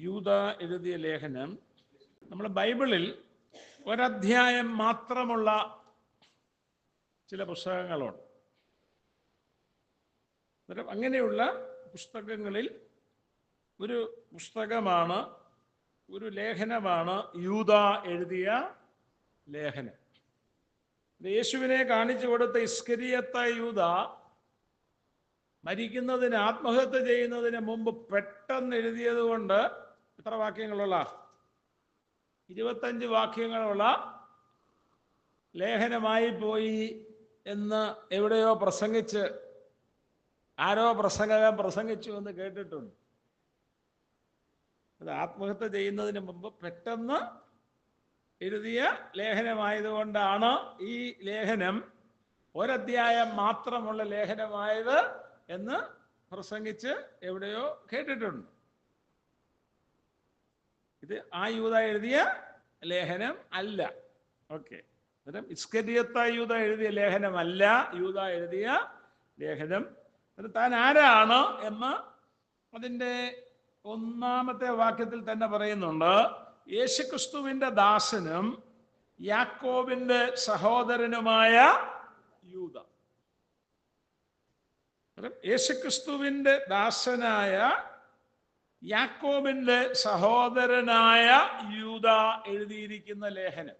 യൂദ എഴുതിയ ലേഖനം നമ്മൾ ബൈബിളിൽ ഒരധ്യായം മാത്രമുള്ള ചില പുസ്തകങ്ങളുണ്ട്. അങ്ങനെയുള്ള പുസ്തകങ്ങളിൽ ഒരു പുസ്തകമാണ്, ഒരു ലേഖനമാണ് യൂദ എഴുതിയ ലേഖനം. യേശുവിനെ കാണിച്ചു കൊടുത്ത ഇസ്കരിയത്തായ യൂദ മരിക്കുന്നതിന്, ആത്മഹത്യ ചെയ്യുന്നതിന് മുമ്പ് പെട്ടെന്ന് എഴുതിയത് കൊണ്ട് എത്ര വാക്യങ്ങളുള്ള 25 വാക്യങ്ങളുള്ള ലേഖനമായി പോയി എന്ന് എവിടെയോ പ്രസംഗിച്ച് ആരോ പ്രസംഗകൻ പ്രസംഗിച്ചു എന്ന് കേട്ടിട്ടുണ്ട്. അത് ആത്മഹത്യ ചെയ്യുന്നതിന് മുമ്പ് പെട്ടെന്ന് എഴുതിയ ലേഖനമായതുകൊണ്ടാണ് ഈ ലേഖനം ഒരധ്യായം മാത്രമുള്ള ലേഖനമായത് എന്ന് പ്രസംഗിച്ച് എവിടെയോ കേട്ടിട്ടുണ്ട്. ഇത് ആ യൂദ എഴുതിയ ലേഖനം അല്ല. ഓക്കെ, അന്നേരം ഇസ്കരിയത്തായ യൂദ എഴുതിയ ലേഖനമല്ല യൂദ എഴുതിയ ലേഖനം. അത് താൻ ആരാണ് എന്ന് അതിൻ്റെ 1-ാമത്തെ വാക്യത്തിൽ തന്നെ പറയുന്നുണ്ട്. യേശുക്രിസ്തുവിന്റെ ദാസനും യാക്കോബിന്റെ സഹോദരനുമായ യൂദ. യേശുക്രിസ്തുവിന്റെ ദാസനായ യാക്കോബിന്റെ സഹോദരനായ യൂദ എഴുതിയിരിക്കുന്ന ലേഖനം.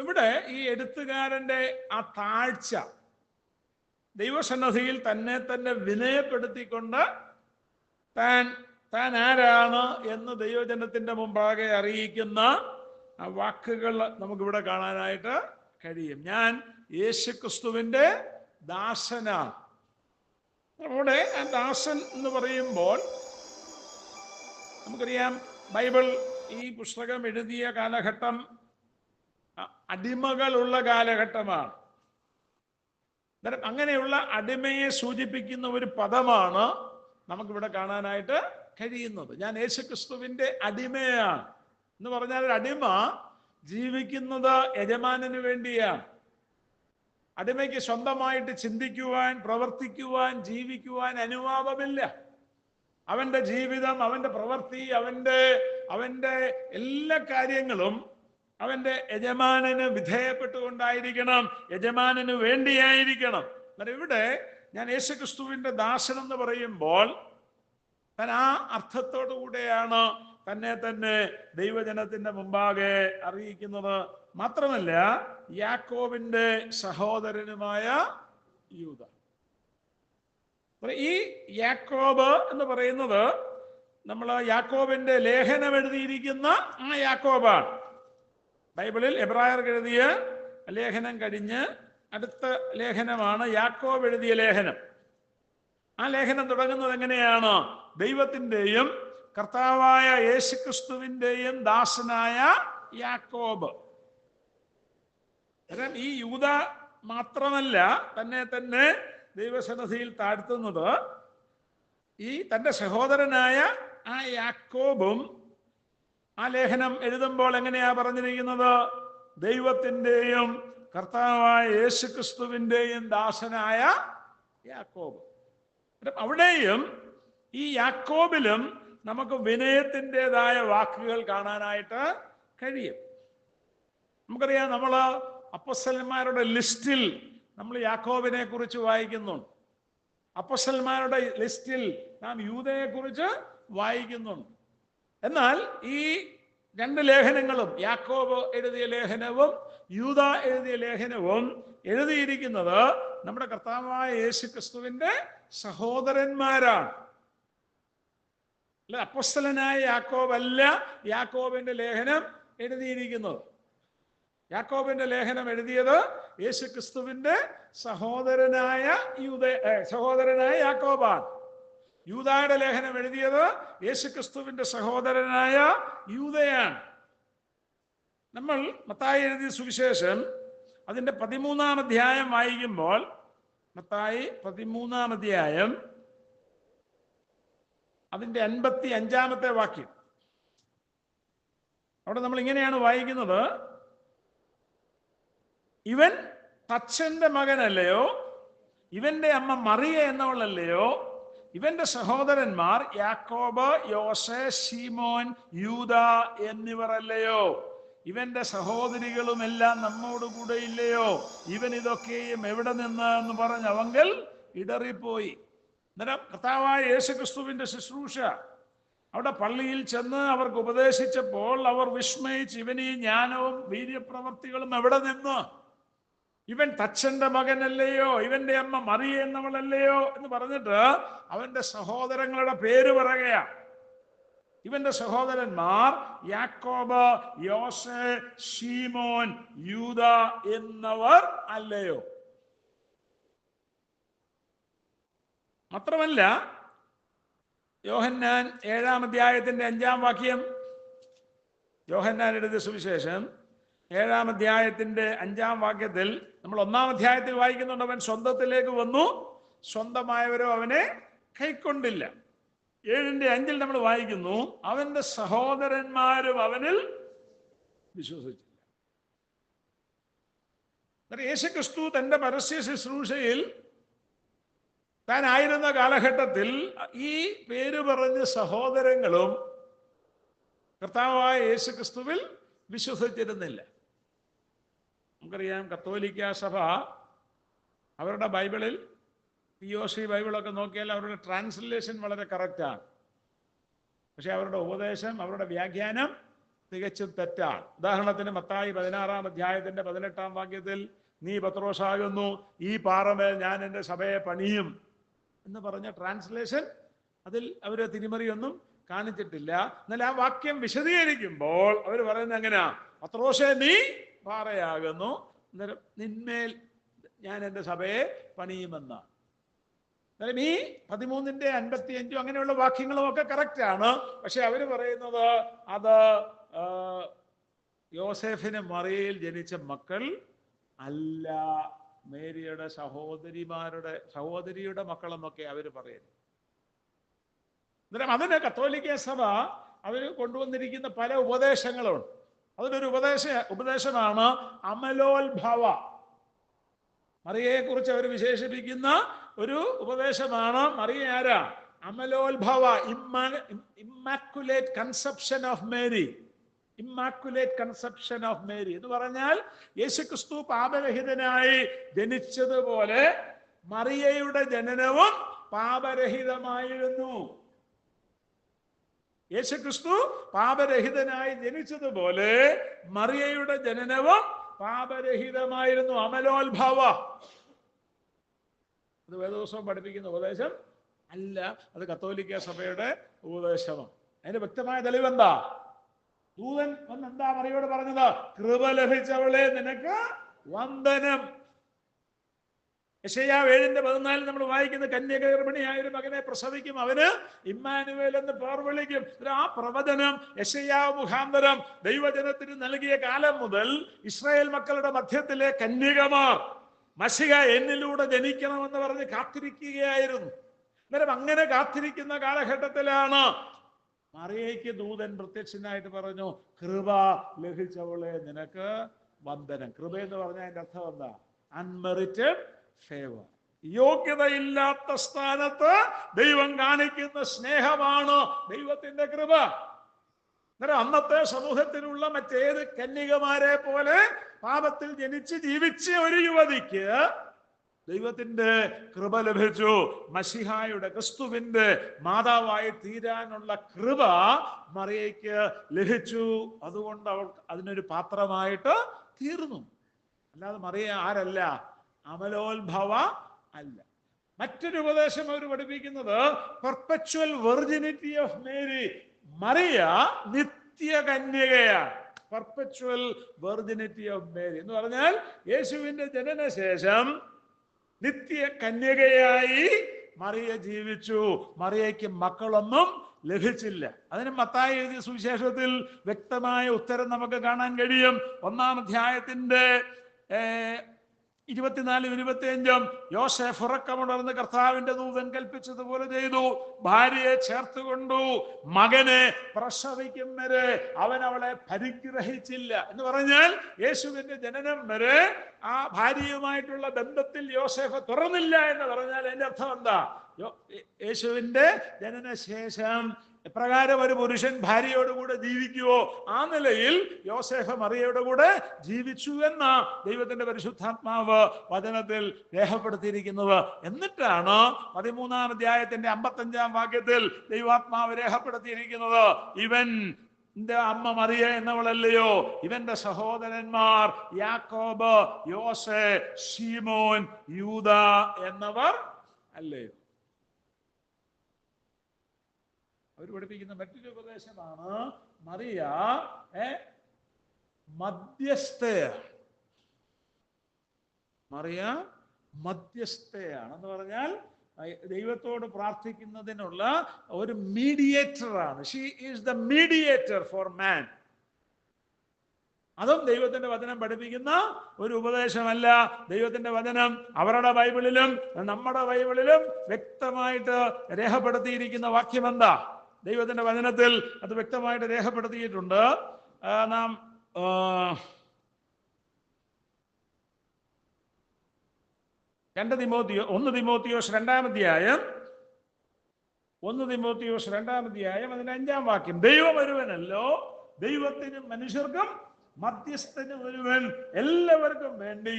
ഇവിടെ ഈ എഴുത്തുകാരന്റെ ആ താഴ്ച, ദൈവസന്നിധിയിൽ തന്നെ വിനയപ്പെടുത്തിക്കൊണ്ട് താൻ ആരാണ് എന്ന് ദൈവജനത്തിന്റെ മുമ്പാകെ അറിയിക്കുന്ന ആ വാക്കുകൾ നമുക്കിവിടെ കാണാനായിട്ട് കഴിയും. ഞാൻ യേശുക്രിസ്തുവിന്റെ ദാസനാണ്. നമ്മുടെ ആ ദാസൻ എന്ന് പറയുമ്പോൾ നമുക്കറിയാം, ബൈബിൾ ഈ പുസ്തകം എഴുതിയ കാലഘട്ടം അടിമകളുള്ള കാലഘട്ടമാണ്. അങ്ങനെയുള്ള അടിമയെ സൂചിപ്പിക്കുന്ന ഒരു പദമാണ് നമുക്കിവിടെ കാണാനായിട്ട് കഴിയുന്നത്. ഞാൻ യേശുക്രിസ്തുവിന്റെ അടിമയാണ് എന്ന് പറഞ്ഞാൽ, അടിമ ജീവിക്കുന്നത് യജമാനന് വേണ്ടിയാണ്. അടിമയ്ക്ക് സ്വന്തമായിട്ട് ചിന്തിക്കുവാൻ, പ്രവർത്തിക്കുവാൻ, ജീവിക്കുവാൻ അനുവാദമില്ല. അവന്റെ ജീവിതം, അവന്റെ പ്രവൃത്തി, അവന്റെ എല്ലാ കാര്യങ്ങളും അവന്റെ യജമാനന് വിധേയപ്പെട്ടുകൊണ്ടായിരിക്കണം, യജമാനന് വേണ്ടിയായിരിക്കണം. എന്നാൽ ഇവിടെ ഞാൻ യേശുക്രിസ്തുവിന്റെ ദാസൻ എന്ന് പറയുമ്പോൾ താൻ ആ അർത്ഥത്തോടു കൂടെയാണ് തന്നെ ദൈവജനത്തിന്റെ മുമ്പാകെ അറിയിക്കുന്നത്. മാത്രമല്ല, യാക്കോബിന്റെ സഹോദരനുമായ യൂദ. ഈ യാക്കോബ് എന്ന് പറയുന്നത് നമ്മൾ യാക്കോബിന്റെ ലേഖനം എഴുതിയിരിക്കുന്ന ആ യാക്കോബാണ്. ബൈബിളിൽ എബ്രായർക്ക് എഴുതിയ ലേഖനം കഴിഞ്ഞ് അടുത്ത ലേഖനമാണ് യാക്കോബ് എഴുതിയ ലേഖനം. ആ ലേഖനം തുടങ്ങുന്നത് എങ്ങനെയാണ്? ദൈവത്തിൻ്റെയും കർത്താവായ യേശുക്രിസ്തുവിൻ്റെയും ദാസനായ യാക്കോബ്. ഈ യൂദ മാത്രമല്ല തന്നെ ദൈവസന്നിധിയിൽ താഴ്ത്തുന്നത്, ഈ തൻ്റെ സഹോദരനായ ആ യാക്കോബും ആ ലേഖനം എഴുതുമ്പോൾ എങ്ങനെയാ പറഞ്ഞിരിക്കുന്നത്? ദൈവത്തിൻ്റെയും കർത്താവായ യേശുക്രിസ്തുവിൻ്റെയും ദാസനായ യാക്കോബ്. അവിടെയും ഈ യാക്കോബിലും നമുക്ക് വിനയത്തിൻ്റെതായ വാക്കുകൾ കാണാനായിട്ട് കഴിയും. നമുക്കറിയാം, നമ്മൾ അപ്പോസ്തലന്മാരുടെ ലിസ്റ്റിൽ നമ്മൾ യാക്കോബിനെ കുറിച്ച് വായിക്കുന്നുണ്ട്. അപ്പോസ്തലന്മാരുടെ ലിസ്റ്റിൽ നാം യൂദയെ കുറിച്ച് വായിക്കുന്നുണ്ട്. എന്നാൽ ഈ 2 ലേഖനങ്ങളും, യാക്കോബ് എഴുതിയ ലേഖനവും യൂദ എഴുതിയ ലേഖനവും എഴുതിയിരിക്കുന്നത് നമ്മുടെ കർത്താവായ യേശുക്രിസ്തുവിന്റെ സഹോദരന്മാരാണ്. അല്ല, അപ്പോസ്തലനായ യാക്കോബ് അല്ല യാക്കോബിന്റെ ലേഖനം എഴുതിയിരിക്കുന്നത്. യാക്കോബിന്റെ ലേഖനം എഴുതിയത് യേശുക്രിസ്തുവിന്റെ സഹോദരനായ യാക്കോബാണ്. യൂദായുടെ ലേഖനം എഴുതിയത് യേശുക്രിസ്തുവിന്റെ സഹോദരനായ യൂദയാണ്. നമ്മൾ മത്തായി എഴുതിയ സുവിശേഷം അതിന്റെ 13-ാം അധ്യായം വായിക്കുമ്പോൾ, മത്തായി 13-ാം അധ്യായം അതിന്റെ 55-ാമത്തെ വാക്യം, അവിടെ നമ്മൾ ഇങ്ങനെയാണ് വായിക്കുന്നത്: ഇവൻ തച്ചന്റെ മകനല്ലയോ? ഇവന്റെ അമ്മ മറിയ എന്നവളല്ലയോ? ഇവന്റെ സഹോദരന്മാർ യാക്കോബ്, യോസെ, ശീമോൻ, യൂദ എന്നിവർ അല്ലയോ? ഇവന്റെ സഹോദരികളുമെല്ലാം നമ്മോടുകൂടെ ഇല്ലയോ? ഇവൻ ഇതൊക്കെയും എവിടെ നിന്ന് എന്ന് പറഞ്ഞ് അവങ്കൽ ഇടറിപ്പോയി. അന്നേരം കർത്താവായ യേശുക്രിസ്തുവിന്റെ ശുശ്രൂഷ അവിടെ പള്ളിയിൽ ചെന്ന് അവർക്ക് ഉപദേശിച്ചപ്പോൾ അവർ വിസ്മയിച്ച്, ഇവനീ ജ്ഞാനവും വീര്യപ്രവർത്തികളും എവിടെ നിന്ന്? ഇവൻ തച്ചന്റെ മകനല്ലയോ? ഇവന്റെ അമ്മ മറിയ എന്നവളല്ലയോ എന്ന് പറഞ്ഞിട്ട് അവന്റെ സഹോദരങ്ങളുടെ പേര് പറയുകയാ. ഇവന്റെ സഹോദരന്മാർ യാക്കോബ്, യോസെ, ശീമോൻ, യൂദ എന്നവർ അല്ലയോ? മാത്രമല്ല യോഹന്നാൻ 7-ാം അധ്യായത്തിന്റെ 5-ാം വാക്യം, യോഹന്നാൻ എഴുതിയ സുവിശേഷം 7-ാം അധ്യായത്തിന്റെ 5-ാം വാക്യത്തിൽ നമ്മൾ 1-ാം അധ്യായത്തിൽ വായിക്കുന്നുണ്ട്, അവൻ സ്വന്തത്തിലേക്ക് വന്നു, സ്വന്തമായവരോ അവനെ കൈക്കൊണ്ടില്ല. 7:5 നമ്മൾ വായിക്കുന്നു, അവന്റെ സഹോദരന്മാരും അവനിൽ വിശ്വസിച്ചില്ല. യേശുക്രിസ്തു തന്റെ പരസ്യ ശുശ്രൂഷയിൽ താനായിരുന്ന കാലഘട്ടത്തിൽ ഈ പേര് പറഞ്ഞ സഹോദരങ്ങളും കർത്താവായ യേശുക്രിസ്തുവിൽ വിശ്വസിച്ചിരുന്നില്ല. നമുക്കറിയാം, കത്തോലിക്ക സഭ അവരുടെ ബൈബിളിൽ POC ബൈബിളൊക്കെ നോക്കിയാൽ അവരുടെ ട്രാൻസ്ലേഷൻ വളരെ കറക്റ്റാണ്. പക്ഷെ അവരുടെ ഉപദേശം, അവരുടെ വ്യാഖ്യാനം തികച്ചും തെറ്റാണ്. ഉദാഹരണത്തിന് മത്തായി 16-ാം അധ്യായത്തിന്റെ 18-ാം വാക്യത്തിൽ, നീ പത്രോസാകുന്നു, ഈ പാറമേൽ ഞാൻ എൻ്റെ സഭയെ പണിയും എന്ന് പറഞ്ഞ ട്രാൻസ്ലേഷൻ, അതിൽ അവർ തിരിമറിയൊന്നും കാണിച്ചിട്ടില്ല. എന്നാൽ ആ വാക്യം വിശദീകരിക്കുമ്പോൾ അവർ പറയുന്നത് എങ്ങനെയാ? പത്രോസേ, നീ പാറയാകുന്നു, നിന്മേൽ ഞാൻ എൻ്റെ സഭയെ പണിയുമെന്നാണ്. അന്നേരം ഈ 13:55 അങ്ങനെയുള്ള വാക്യങ്ങളും ഒക്കെ കറക്റ്റാണ്. പക്ഷെ അവർ പറയുന്നത് അത് യോസേഫിന് മറിയയിൽ ജനിച്ച മക്കൾ അല്ല, മേരിയുടെ സഹോദരിയുടെ മക്കളെന്നൊക്കെ അവർ പറയുന്നു. അന്നേരം അതിന് കത്തോലിക്ക സഭ അവർ കൊണ്ടുവന്നിരിക്കുന്ന പല ഉപദേശങ്ങളുണ്ട്. അതിലൊരു ഉപദേശമാണ് അമലോത്ഭവ. മറിയയെ കുറിച്ച് അവർ വിശേഷിപ്പിക്കുന്ന ഒരു ഉപദേശമാണ്, മറിയ ആരാ? അമലോത്ഭവ, immaculate conception of Mary. Immaculate conception of Mary എന്ന് പറഞ്ഞാൽ യേശുക്രിസ്തു പാപരഹിതനായി ജനിച്ചതുപോലെ മറിയയുടെ ജനനവും പാപരഹിതമായിരുന്നു. യേശുക്രിസ്തു പാപരഹിതനായി ജനിച്ചതുപോലെ മറിയയുടെ ജനനവും പാപരഹിതമായിരുന്നു. അമലോത്ഭവ. അത് വേദപുസ്തകം പഠിപ്പിക്കുന്ന ഉപദേശം അല്ല, അത് കത്തോലിക്ക സഭയുടെ ഉപദേശമാണ്. അതിന്റെ വ്യക്തമായ തെളിവെന്താ? ദൂതൻ എന്താ മറിയോട് പറഞ്ഞത്? കൃപ ലഭിച്ചവളെ, നിനക്ക് വന്ദനം. യെശയ്യാവ് 7:14 നമ്മൾ വായിക്കുന്ന, കന്യകഗർഭിണിയായ ഒരു മകനെ പ്രസവിക്കും, അവന് ഇമ്മാനുവേൽ എന്ന് പേർ വിളിക്കും. ആ പ്രവചനം യെശയ്യാവ് മുഖാന്തരം ദൈവജനത്തിന് നൽകിയ കാലം മുതൽ ഇസ്രായേൽ മക്കളുടെ മധ്യത്തിലെ കന്യകമാർ മശിഹ എന്നിലൂടെ ജനിക്കണമെന്ന് പറഞ്ഞ് കാത്തിരിക്കുകയായിരുന്നു. അന്നേരം അങ്ങനെ കാത്തിരിക്കുന്ന കാലഘട്ടത്തിലാണ് മറിയയ്ക്ക് ദൂതൻ പ്രത്യക്ഷനായിട്ട് പറഞ്ഞു, കൃപ ലഭിച്ചവളെ, നിനക്ക് വന്ദനം. കൃപ എന്ന് പറഞ്ഞാൽ അതിന്റെ അർത്ഥം എന്താ? Unmerited favour. യോഗ്യതയില്ലാത്ത സ്ഥാനത്ത് ദൈവം കാണിക്കുന്ന സ്നേഹമാണ് ദൈവത്തിന്റെ കൃപ. അന്നേരം അന്നത്തെ സമൂഹത്തിലുള്ള മറ്റേത് കന്യകമാരെ പോലെ പാപത്തിൽ ജനിച്ച് ജീവിച്ച ഒരു യുവതിക്ക് ദൈവത്തിന്റെ കൃപ ലഭിച്ചു. മശിഹായുടെ, ക്രിസ്തുവിന്റെ മാതാവായി തീരാനുള്ള കൃപ മറിയയ്ക്ക് ലഭിച്ചു. അതുകൊണ്ട് അവൾ അതിനൊരു പാത്രമായിട്ട് തീർന്നു. അല്ലാതെ മറിയ ആരല്ല? അമലോത്ഭവ അല്ല. മറ്റൊരു ഉപദേശം അവർ പഠിപ്പിക്കുന്നത് perpetual virginity of Mary. Mariya നിത്യകന്യകയാണ്. പെർപെച്വൽ വെർജിനിറ്റി ഓഫ് മേരി എന്ന് പറഞ്ഞാൽ യേശുവിന്റെ ജനനശേഷം നിത്യ കന്യകയായി മറിയ ജീവിച്ചു. മറിയയ്ക്ക് മക്കളൊന്നും ലഭിച്ചില്ല. അതിന് മത്തായി എഴുതിയ സുവിശേഷത്തിൽ വ്യക്തമായ ഉത്തരം നമുക്ക് കാണാൻ കഴിയും. 1-ാം അധ്യായത്തിന്റെ 24 25 യോസേഫ് ഉറക്കമുണർന്ന് കർത്താവിന്റെ ദൂതൻ കൽപ്പിച്ചതുപോലെ ചെയ്തു. ഭാര്യയെ ചേർത്തുകൊണ്ടു. മകനെ പ്രസവിക്കും വരെ അവൻ അവളെ പരിഗ്രഹിച്ചില്ല എന്ന് പറഞ്ഞാൽ യേശുവിന്റെ ജനനം വരെ ആ ഭാര്യയുമായിട്ടുള്ള ബന്ധത്തിൽ യോസേഫ് തുറന്നില്ല എന്ന് പറഞ്ഞാൽ അതിന്റെ അർത്ഥം എന്താ? യേശുവിന്റെ ജനനശേഷം എപ്രകാരം ഒരു പുരുഷൻ ഭാര്യയോടുകൂടെ ജീവിക്കുവോ ആ നിലയിൽ യോസേഫ് മറിയയുടെ കൂടെ ജീവിച്ചു എന്ന ദൈവത്തിന്റെ പരിശുദ്ധാത്മാവ് വചനത്തിൽ രേഖപ്പെടുത്തിയിരിക്കുന്നത്. എന്നിട്ടാണ് 13-ാം അധ്യായത്തിന്റെ 55-ാം വാക്യത്തിൽ ദൈവാത്മാവ് രേഖപ്പെടുത്തിയിരിക്കുന്നത്, ഇവൻ അമ്മ മറിയ എന്നവളല്ലയോ, ഇവന്റെ സഹോദരന്മാർ യാക്കോബ്, യോസെ, ശീമോൻ, യൂദ എന്നവർ അല്ലയോ. അവർ പഠിപ്പിക്കുന്ന മറ്റൊരു ഉപദേശമാണ് മറിയ മധ്യസ്ഥയാണ്. മറിയ മധ്യസ്ഥയാണെന്ന് പറഞ്ഞാൽ ദൈവത്തോട് പ്രാർത്ഥിക്കുന്നതിനുള്ള ഒരു മീഡിയേറ്ററാണ്. She is the mediator for man. അതും ദൈവത്തിന്റെ വചനം പഠിപ്പിക്കുന്ന ഒരു ഉപദേശമല്ല. ദൈവത്തിന്റെ വചനം അവരുടെ ബൈബിളിലും നമ്മുടെ ബൈബിളിലും വ്യക്തമായിട്ട് രേഖപ്പെടുത്തിയിരിക്കുന്ന വാക്യം എന്താ? ദൈവത്തിന്റെ വചനത്തിൽ അത് വ്യക്തമായിട്ട് രേഖപ്പെടുത്തിയിട്ടുണ്ട്. നാം 1 തിമോത്തിയോസ് 2-ാം അധ്യായം അതിന്റെ 5-ാം വാക്യം, ദൈവം ഒരുവനല്ലോ, ദൈവത്തിനും മനുഷ്യർക്കും മധ്യസ്ഥനും ഒരുവൻ, എല്ലാവർക്കും വേണ്ടി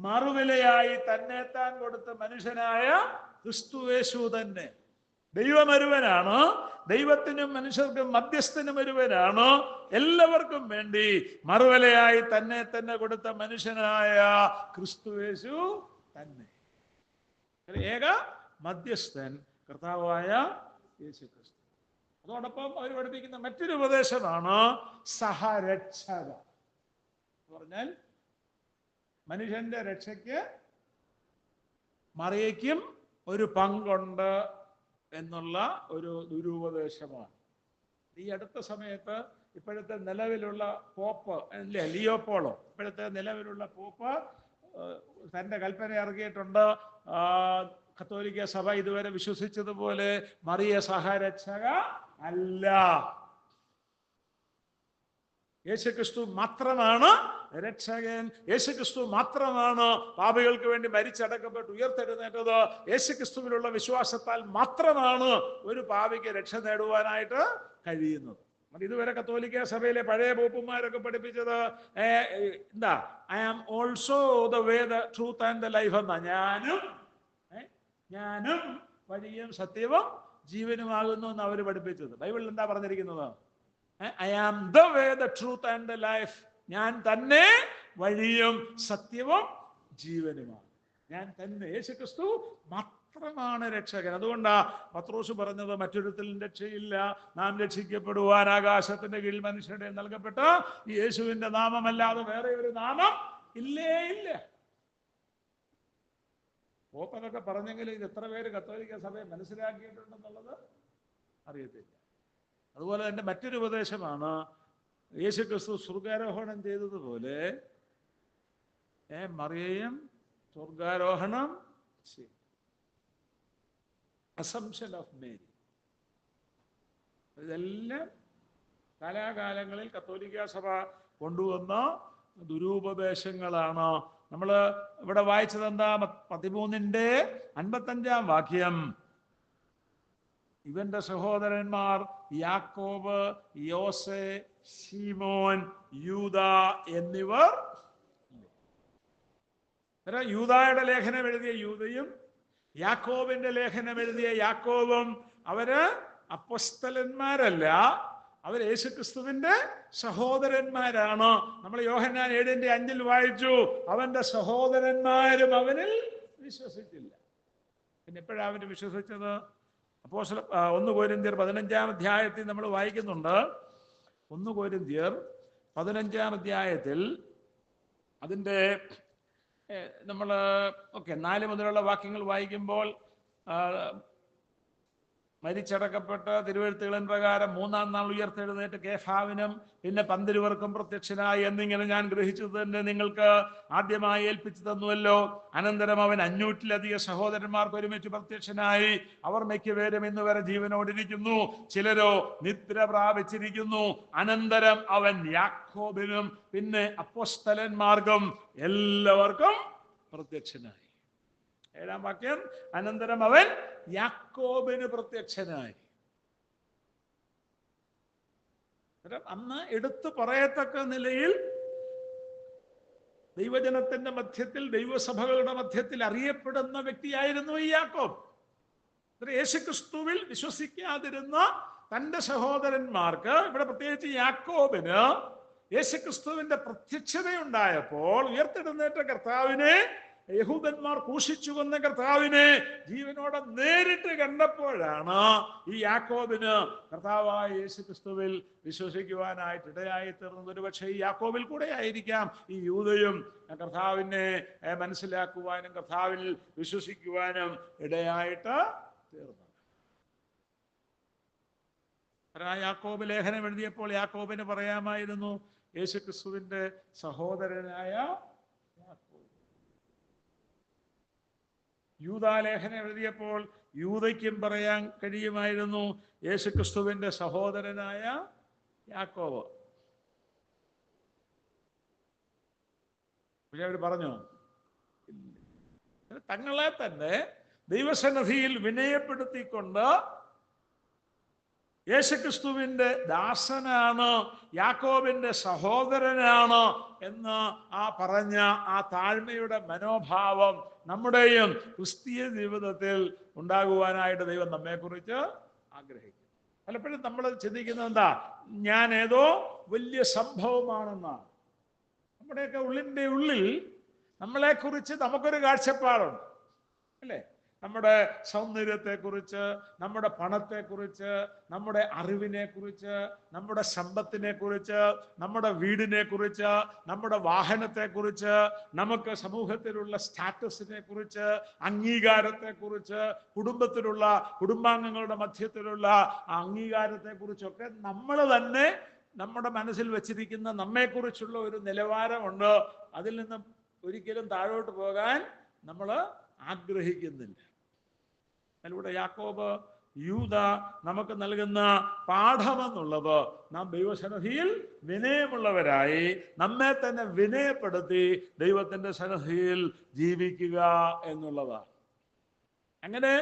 മറുവിലയായി തന്നെത്താൻ കൊടുത്ത മനുഷ്യനായ ക്രിസ്തുയേശു തന്നെ. ദൈവം ഒരുവനാണ്, ദൈവത്തിനും മനുഷ്യർക്കും മധ്യസ്ഥനും ഒരുവനാണ്, എല്ലാവർക്കും വേണ്ടി മറുവിലയായി തന്നെ കൊടുത്ത മനുഷ്യനായ ക്രിസ്തുയേശു തന്നെ. ഏക മധ്യസ്ഥൻ കർത്താവായ യേശു ക്രിസ്തു. അതോടൊപ്പം അവർ പഠിപ്പിക്കുന്ന മറ്റൊരു ഉപദേശമാണ് സഹരക്ഷക എന്ന് പറഞ്ഞാൽ മനുഷ്യന്റെ രക്ഷയ്ക്ക് മറിയയ്ക്കും ഒരു പങ്കുണ്ട് എന്നുള്ള ഒരു ദുരുപദേശമാണ്. ഈ അടുത്ത സമയത്ത് ഇപ്പോഴത്തെ നിലവിലുള്ള പോപ്പ് അല്ലേ, ലിയോപോളോ, ഇപ്പോഴത്തെ നിലവിലുള്ള പോപ്പ് തൻ്റെ കൽപ്പന ഇറക്കിയിട്ടുണ്ട്. കത്തോലിക്ക സഭ ഇതുവരെ വിശ്വസിച്ചതുപോലെ മറിയ സഹരക്ഷക അല്ല. യേശുക്രിസ്തു മാത്രമാണ് രക്ഷകൻ. യേശുക്രിസ്തു മാത്രമാണ് പാപികൾക്ക് വേണ്ടി മരിച്ചടക്കപ്പെട്ട് ഉയർത്തെഴുന്നേറ്റത്. യേശുക്രിസ്തുവിലുള്ള വിശ്വാസത്താൽ മാത്രമാണ് ഒരു പാപിക്ക് രക്ഷ നേടുവാനായിട്ട് കഴിയുന്നത്. ഇതുവരെ കത്തോലിക്ക സഭയിലെ പഴയ പോപ്പുമാരൊക്കെ പഠിപ്പിച്ചത് എന്താ, I am also the way, the truth and the life എന്നാ. ഞാനും വഴിയും സത്യവും ജീവനുമാകുന്നു എന്ന് അവർ പഠിപ്പിച്ചത്. ബൈബിളിൽ എന്താ പറഞ്ഞിരിക്കുന്നത്? I am the way, the truth and the life. ഞാൻ തന്നെ വഴിയും സത്യവും ജീവനുമാണ്. ഞാൻ തന്നെ. യേശുക്രിസ്തു മാത്രമാണ് രക്ഷകൻ. അതുകൊണ്ടാ പത്രോസ് പറഞ്ഞത് മറ്റൊരുത്തിലും രക്ഷയില്ല, നാം രക്ഷിക്കപ്പെടുവാൻ ആകാശത്തിന്റെ കീഴിൽ മനുഷ്യരുടെ നൽകപ്പെട്ട ഈ യേശുവിന്റെ നാമമല്ലാതെ വേറെ ഒരു നാമം ഇല്ലേ ഇല്ല. പോപ്പനൊക്കെ പറഞ്ഞെങ്കിൽ ഇത് എത്ര പേര് കത്തോലിക്ക സഭയെ മനസ്സിലാക്കിയിട്ടുണ്ടെന്നുള്ളത് അറിയത്തില്ല. അതുപോലെ തന്നെ മറ്റൊരു ഉപദേശമാണ് യേശുക്രിസ്തു സ്വർഗാരോഹണം ചെയ്തതുപോലെ മറിയയും സ്വർഗാരോഹണം ചെയ്തു. Assumption of Mary. ഇതെല്ലാം കാലാകാലങ്ങളിൽ കത്തോലിക്ക സഭ കൊണ്ടുവന്ന ദുരുപദേശങ്ങളാണ്. നമ്മൾ ഇവിടെ വായിച്ചത് എന്താ? 13-ന്റെ 55-ാം വാക്യം, ഇവന്റെ സഹോദരന്മാർ യാക്കോബ്, യോസെ, ശീമോൻ, യൂദ എന്നിവർ. യൂദായുടെ ലേഖനം എഴുതിയ യൂദയും യാക്കോബിന്റെ ലേഖനം എഴുതിയ യാക്കോബും അവര് അപ്പോസ്തലന്മാരല്ല, അവർ യേശുക്രിസ്തുവിന്റെ സഹോദരന്മാരാണ്. നമ്മൾ യോഹന്നാൻ 7:5 വായിച്ചു, അവന്റെ സഹോദരന്മാരും അവനിൽ വിശ്വസിച്ചില്ല. പിന്നെ എപ്പോഴാണ് അവര് വിശ്വസിച്ചത്? 1 കൊരിന്ത്യർ 15-ാം അധ്യായത്തിൽ നമ്മൾ വായിക്കുന്നുണ്ട്. 1 കൊരിന്ത്യർ 15-ാം അധ്യായത്തിൽ അതിൻ്റെ നമ്മൾ 4 മുതലുള്ള വാക്യങ്ങൾ വായിക്കുമ്പോൾ മരിച്ചടക്കപ്പെട്ട തിരുവെഴുത്തുകളിൻ പ്രകാരം മൂന്നാം നാൾ ഉയർത്തെഴുന്നേറ്റ് കേഫാവിനും പിന്നെ 12 പേർക്കും പ്രത്യക്ഷനായി എന്നിങ്ങനെ ഞാൻ ഗ്രഹിച്ചത് തന്നെ നിങ്ങൾക്ക് ആദ്യമായി ഏൽപ്പിച്ചു തന്നുവല്ലോ. അനന്തരം അവൻ 500-ലധികം സഹോദരന്മാർക്ക് ഒരുമിച്ച് പ്രത്യക്ഷനായി. അവർ മിക്കപേരും ഇന്ന് വരെ ജീവനോടിരിക്കുന്നു, ചിലരോ നിദ്ര പ്രാപിച്ചിരിക്കുന്നു. അനന്തരം അവൻ യാക്കോബിനും പിന്നെ അപ്പോസ്തലന്മാർക്കും എല്ലാവർക്കും പ്രത്യക്ഷനായി. 7-ാം വാക്യം, അനന്തരം അവൻ യാക്കോബിന് പ്രത്യക്ഷനായി. അന്ന് എടുത്തു പറയത്തക്ക നിലയിൽ ദൈവജനത്തിന്റെ മധ്യത്തിൽ, ദൈവസഭകളുടെ മധ്യത്തിൽ അറിയപ്പെടുന്ന വ്യക്തിയായിരുന്നു ഈ യാക്കോബ്. യേശുക്രിസ്തുവിൽ വിശ്വസിക്കാതിരുന്ന തന്റെ സഹോദരന്മാർക്ക്, ഇവിടെ പ്രത്യേകിച്ച് യാക്കോബിന്, യേശുക്രിസ്തുവിന്റെ പ്രത്യക്ഷതയുണ്ടായപ്പോൾ, ഉയർത്തെഴുന്നേറ്റ കർത്താവിനെ, യഹൂദന്മാർ ക്രൂശിച്ചു കൊന്ന കർത്താവിനെ ജീവനോടെ നേരിട്ട് കണ്ടപ്പോഴാണ് ഈ യാക്കോബിന് കർത്താവായ യേശുക്രിസ്തുവിൽ വിശ്വസിക്കുവാനായിട്ട് ഇടയായി തീർന്നത്. ഒരുപക്ഷെ ഈ യാക്കോബിൽ കൂടെ ആയിരിക്കാം ഈ യൂദയും കർത്താവിനെ മനസ്സിലാക്കുവാനും കർത്താവിൽ വിശ്വസിക്കുവാനും ഇടയായിട്ട് തീർന്നത്. യാക്കോബ് ലേഖനം എഴുതിയപ്പോൾ യാക്കോബിന് പറയാമായിരുന്നു യേശുക്രിസ്തുവിന്റെ സഹോദരനായ യാക്കോബ്. യൂദാലേഖനം എഴുതിയപ്പോൾ യൂദയ്ക്കും പറയാൻ കഴിയുമായിരുന്നു യേശുക്രിസ്തുവിന്റെ സഹോദരനായ യാക്കോബ്. പക്ഷെ അവർ പറഞ്ഞു, തങ്ങളെ തന്നെ ദൈവസന്നിധിയിൽ വിനയപ്പെടുത്തിക്കൊണ്ട് യേശുക്രിസ്തുവിന്റെ ദാസനാണ്, യാക്കോബിന്റെ സഹോദരനാണ് എന്ന് പറഞ്ഞ ആ താഴ്മയുടെ മനോഭാവം നമ്മുടെയും ക്രിസ്തീയ ജീവിതത്തിൽ ഉണ്ടാകുവാനായിട്ട് ദൈവം നമ്മെക്കുറിച്ച് ആഗ്രഹിക്കുന്നു. പലപ്പോഴും നമ്മൾ ചിന്തിക്കുന്നത് എന്താ, ഞാൻ ഏതോ വലിയ സംഭവമാണെന്നാണ്. നമ്മുടെയൊക്കെ ഉള്ളിൽ നമ്മളെക്കുറിച്ച് നമുക്കൊരു കാഴ്ചപ്പാടുണ്ട്, അല്ലേ? നമ്മുടെ സൗന്ദര്യത്തെക്കുറിച്ച്, നമ്മുടെ പണത്തെക്കുറിച്ച്, നമ്മുടെ അറിവിനെ കുറിച്ച്, നമ്മുടെ സമ്പത്തിനെ കുറിച്ച്, നമ്മുടെ വീടിനെ കുറിച്ച്, നമ്മുടെ വാഹനത്തെക്കുറിച്ച്, നമുക്ക് സമൂഹത്തിലുള്ള സ്റ്റാറ്റസിനെ കുറിച്ച്, അംഗീകാരത്തെക്കുറിച്ച്, കുടുംബാംഗങ്ങളുടെ മധ്യത്തിലുള്ള അംഗീകാരത്തെക്കുറിച്ചൊക്കെ നമ്മൾ തന്നെ നമ്മുടെ മനസ്സിൽ വെച്ചിരിക്കുന്ന നമ്മെക്കുറിച്ചുള്ള ഒരു നിലവാരമുണ്ട്. അതിൽ നിന്നും ഒരിക്കലും താഴോട്ട് പോകാൻ നമ്മൾ ആഗ്രഹിക്കുന്നില്ല. അതിലൂടെ യാക്കോബ്, യൂദ നമുക്ക് നൽകുന്ന പാഠമെന്നുള്ളത് നാം ദൈവസന്നിധിയിൽ വിനയമുള്ളവരായി നമ്മെ തന്നെ വിനയപ്പെടുത്തി ദൈവത്തിന്റെ സന്നിധിയിൽ ജീവിക്കുക എന്നുള്ളതാണ്. അങ്ങനെ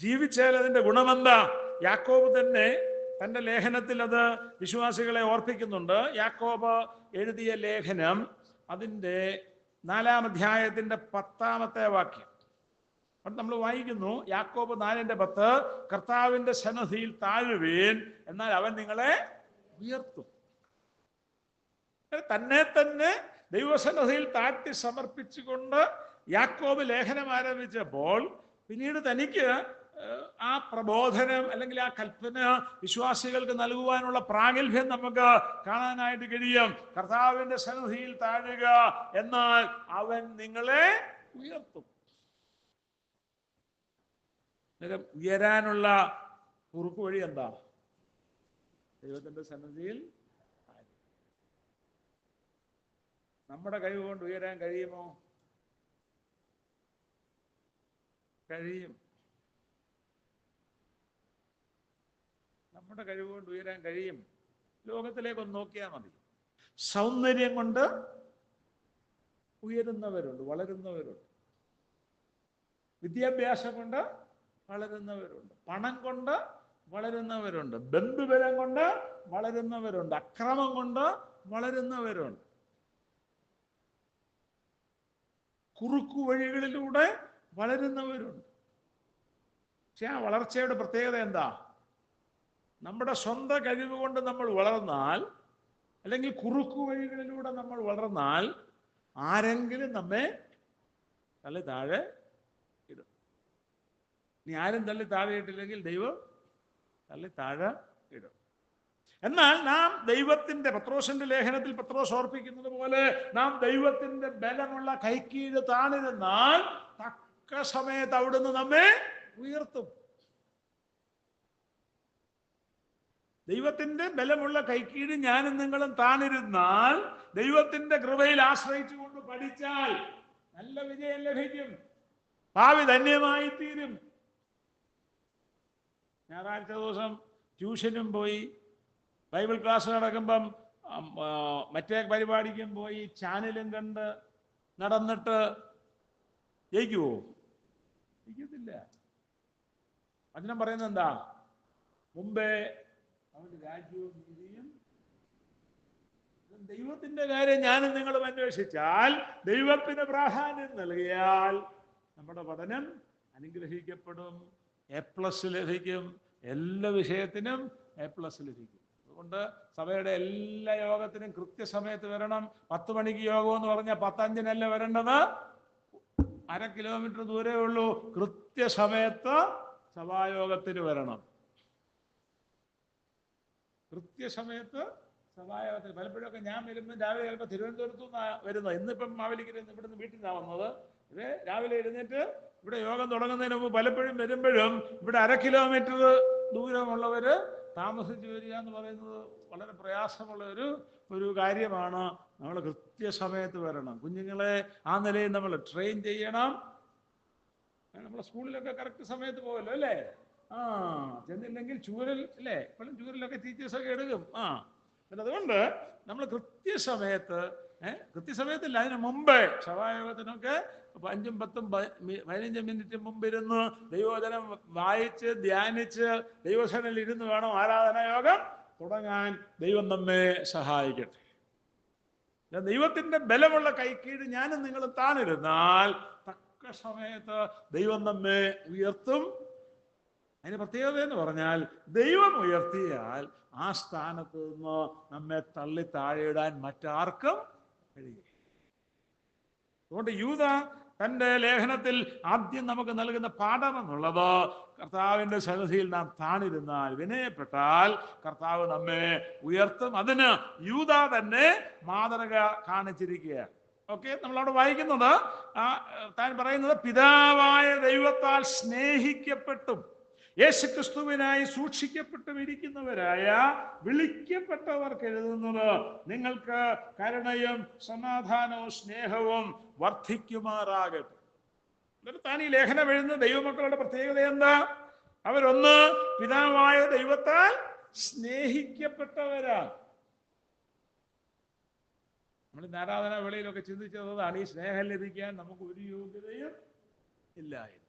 ജീവിച്ചാൽ അതിന്റെ ഗുണമെന്താ? യാക്കോബ് തന്നെ തന്റെ ലേഖനത്തിൽ അത് വിശ്വാസികളെ ഓർപ്പിക്കുന്നുണ്ട്. യാക്കോബ് എഴുതിയ ലേഖനം അതിൻ്റെ 4-ാം അധ്യായത്തിന്റെ 10-ാമത്തെ വാക്യം നമ്മൾ വായിക്കുന്നു. യാക്കോബ് 4:10, കർത്താവിന്റെ സന്നിധിയിൽ താഴുവീൻ, എന്നാൽ അവൻ നിങ്ങളെ ഉയർത്തും. തന്നെ തന്നെ ദൈവസന്നിധിയിൽ താഴ്ത്തി സമർപ്പിച്ചുകൊണ്ട് യാക്കോബ് ലേഖനം ആരംഭിച്ചപ്പോൾ പിന്നീട് തനിക്ക് ആ പ്രബോധനം അല്ലെങ്കിൽ ആ കൽപ്പന വിശ്വാസികൾക്ക് നൽകുവാനുള്ള പ്രാഗൽഭ്യം നമുക്ക് കാണാനായിട്ട് കഴിയും. കർത്താവിന്റെ സന്നിധിയിൽ താഴുക, എന്നാൽ അവൻ നിങ്ങളെ ഉയർത്തും. ഉയരാനുള്ള കുറുക്കു വഴി എന്താ? ദൈവത്തിന്റെ സന്നിധിയിൽ. നമ്മുടെ കഴിവ് കൊണ്ട് ഉയരാൻ കഴിയുമോ? കഴിയും. നമ്മുടെ കഴിവ് കൊണ്ട് ഉയരാൻ കഴിയും. ലോകത്തിലേക്കൊന്ന് നോക്കിയാൽ മതി. സൗന്ദര്യം കൊണ്ട് ഉയരുന്നവരുണ്ട്, വളരുന്നവരുണ്ട്. വിദ്യാഭ്യാസം കൊണ്ട് വളരുന്നവരുണ്ട്, പണം കൊണ്ട് വളരുന്നവരുണ്ട്, ബന്ധുബലം കൊണ്ട് വളരുന്നവരുണ്ട്, അക്രമം കൊണ്ട് വളരുന്നവരുണ്ട്, കുറുക്കു വഴികളിലൂടെ വളരുന്നവരുണ്ട്. പക്ഷെ ആ വളർച്ചയുടെ പ്രത്യേകത എന്താ? നമ്മുടെ സ്വന്തം കഴിവ് കൊണ്ട് നമ്മൾ വളർന്നാൽ, അല്ലെങ്കിൽ കുറുക്കു വഴികളിലൂടെ നമ്മൾ വളർന്നാൽ, ആരെങ്കിലും നമ്മെ തള്ളി താഴെ ഇടും. ഇനി ആരും തള്ളി താഴെ ഇട്ടില്ലെങ്കിൽ ദൈവം തള്ളി താഴെ ഇടും. എന്നാൽ നാം ദൈവത്തിന്റെ, പത്രോസിന്റെ ലേഖനത്തിൽ പത്രോസ് ഓർപ്പിക്കുന്നത് പോലെ, നാം ദൈവത്തിന്റെ ബലമുള്ള കൈക്കീഴ് താണിരുന്നാൽ തക്ക സമയത്ത് അവിടുന്ന് നമ്മെ ഉയർത്തും. ദൈവത്തിന്റെ ബലമുള്ള കൈക്കീഴ് ഞാനും നിങ്ങളും താണിരുന്നാൽ, ദൈവത്തിന്റെ കൃപയിൽ ആശ്രയിച്ചുകൊണ്ട് പഠിച്ചാൽ നല്ല വിജയം ലഭിക്കും, ഭാവി ധന്യമായി തീരും. ഞായറാഴ്ച ദിവസം ട്യൂഷനും പോയി, ബൈബിൾ ക്ലാസ് നടക്കുമ്പം മറ്റേ പരിപാടിക്കും പോയി, ചാനലും കണ്ട് നടന്നിട്ട് ജയിക്കുവോ? ജയിക്കത്തില്ല. വചനം പറയുന്നത് എന്താ? മുമ്പേ അവന്റെ രാജ്യവും നീതിയും. ദൈവത്തിന്റെ കാര്യം ഞാനും നിങ്ങളും അന്വേഷിച്ചാൽ, ദൈവത്തിന് പ്രാധാന്യം നൽകിയാൽ നമ്മുടെ പഠനം അനുഗ്രഹിക്കപ്പെടും, A+ ലഭിക്കും, എല്ലാ വിഷയത്തിനും A+ ലഭിക്കും. അതുകൊണ്ട് സഭയുടെ എല്ലാ യോഗത്തിനും കൃത്യസമയത്ത് വരണം. 10 മണിക്ക് യോഗം എന്ന് പറഞ്ഞാൽ 10:05 വരേണ്ടത്, 1/2 കിലോമീറ്റർ ദൂരമേ ഉള്ളൂ. കൃത്യസമയത്ത് സഭായോഗത്തിന് വരണം. കൃത്യസമയത്ത് സഭായോഗത്തിന്. പലപ്പോഴൊക്കെ ഞാൻ വരുമ്പോൾ രാവിലെ ചിലപ്പോൾ തിരുവനന്തപുരത്തു നിന്നാണ് വരുന്നത്. ഇന്നിപ്പം മാവേലിക്കര ഇവിടുന്ന് വീട്ടിൽ നിന്നാണ് വന്നത്. ഇത് രാവിലെ എഴുന്നേറ്റ് ഇവിടെ യോഗം തുടങ്ങുന്നതിന് മുമ്പ് പലപ്പോഴും വരുമ്പോഴും ഇവിടെ 1/2 കിലോമീറ്റർ ദൂരമുള്ളവര് താമസിച്ച് വരിക എന്ന് പറയുന്നത് വളരെ പ്രയാസമുള്ള ഒരു കാര്യമാണ്. നമ്മൾ കൃത്യസമയത്ത് വരണം. കുഞ്ഞുങ്ങളെ ആ നിലയിൽ നമ്മൾ ട്രെയിൻ ചെയ്യണം. നമ്മളെ സ്കൂളിലൊക്കെ കറക്റ്റ് സമയത്ത് പോകുമല്ലോ അല്ലേ? ചെന്നില്ലെങ്കിൽ ചൂരൽ അല്ലേ? ഇപ്പോഴും ചൂരലൊക്കെ ടീച്ചേഴ്സൊക്കെ എടുക്കും. പിന്നെ അതുകൊണ്ട് നമ്മൾ കൃത്യസമയത്തില്ല, അതിന് മുമ്പേ സഭായോഗത്തിനൊക്കെ 5, 10, 15 മിനിറ്റ് മുമ്പിരുന്ന് ദൈവവചനം വായിച്ച് ധ്യാനിച്ച് ദൈവസേനയിൽ ഇരുന്ന് വേണം ആരാധനായോഗം തുടങ്ങാൻ. ദൈവം നമ്മെ സഹായിക്കട്ടെ. ദൈവത്തിന്റെ ബലമുള്ള കൈക്കീഴ് ഞാനും നിങ്ങളും താണിരുന്നാൽ തക്ക സമയത്ത് ദൈവം നമ്മെ ഉയർത്തും. അതിന് പ്രത്യേകത എന്ന് പറഞ്ഞാൽ, ദൈവം ഉയർത്തിയാൽ ആ സ്ഥാനത്ത് നിന്ന് നമ്മെ തള്ളി താഴെയിടാൻ മറ്റാർക്കും കഴിയും. അതുകൊണ്ട് യൂദ തൻ്റെ ലേഖനത്തിൽ ആദ്യം നമുക്ക് നൽകുന്ന പാഠം എന്നുള്ളത്, കർത്താവിൻ്റെ സന്നിധിയിൽ നാം താണിരുന്നാൽ, വിനയപ്പെട്ടാൽ കർത്താവ് നമ്മെ ഉയർത്തും. അതിന് യൂദ തന്നെ മാതൃക കാണിച്ചിരിക്കുകയാണ്. ഓക്കെ, നമ്മളവിടെ വായിക്കുന്നത് താൻ പറയുന്നത്, പിതാവായ ദൈവത്താൽ സ്നേഹിക്കപ്പെട്ടും യേശുക്രിസ്തുവിനായി സൂക്ഷിക്കപ്പെട്ടും ഇരിക്കുന്നവരായ വിളിക്കപ്പെട്ടവർക്ക് എഴുതുന്നത്, നിങ്ങൾക്ക് കരുണയും സമാധാനവും സ്നേഹവും വർദ്ധിക്കുമാറാകട്ടെ. എന്നിട്ട് താൻ ഈ ലേഖനം എഴുതുന്ന ദൈവമക്കളുടെ പ്രത്യേകത എന്താ? അവരൊന്ന് പിതാവായ ദൈവത്താൽ സ്നേഹിക്കപ്പെട്ടവരാണ്. നമ്മൾ ഇന്ന് ആരാധനാ വേളയിലൊക്കെ ചിന്തിച്ചതാണ്, ഈ സ്നേഹം ലഭിക്കാൻ നമുക്ക് ഒരു യോഗ്യതയും ഇല്ലായിരുന്നു.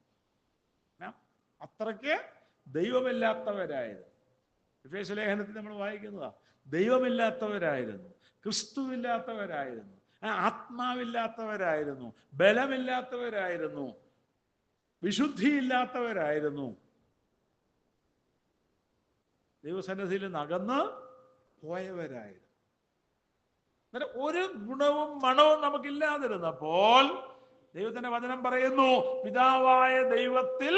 അത്രയ്ക്ക് ദൈവമില്ലാത്തവരായിരുന്നു. എഫേസ്യ ലേഖനത്തിൽ നമ്മൾ വായിക്കുന്നതാ, ദൈവമില്ലാത്തവരായിരുന്നു, ക്രിസ്തുവില്ലാത്തവരായിരുന്നു, ആത്മാവില്ലാത്തവരായിരുന്നു, ബലമില്ലാത്തവരായിരുന്നു, വിശുദ്ധിയില്ലാത്തവരായിരുന്നു, ദൈവസന്നിധിയിൽ നിന്ന് അകന്ന് പോയവരായിരുന്നു. അന്നേരം ഒരു ഗുണവും മണവും നമുക്കില്ലാതിരുന്നപ്പോൾ ദൈവത്തിന്റെ വചനം പറയുന്നു, പിതാവായ ദൈവത്തിൽ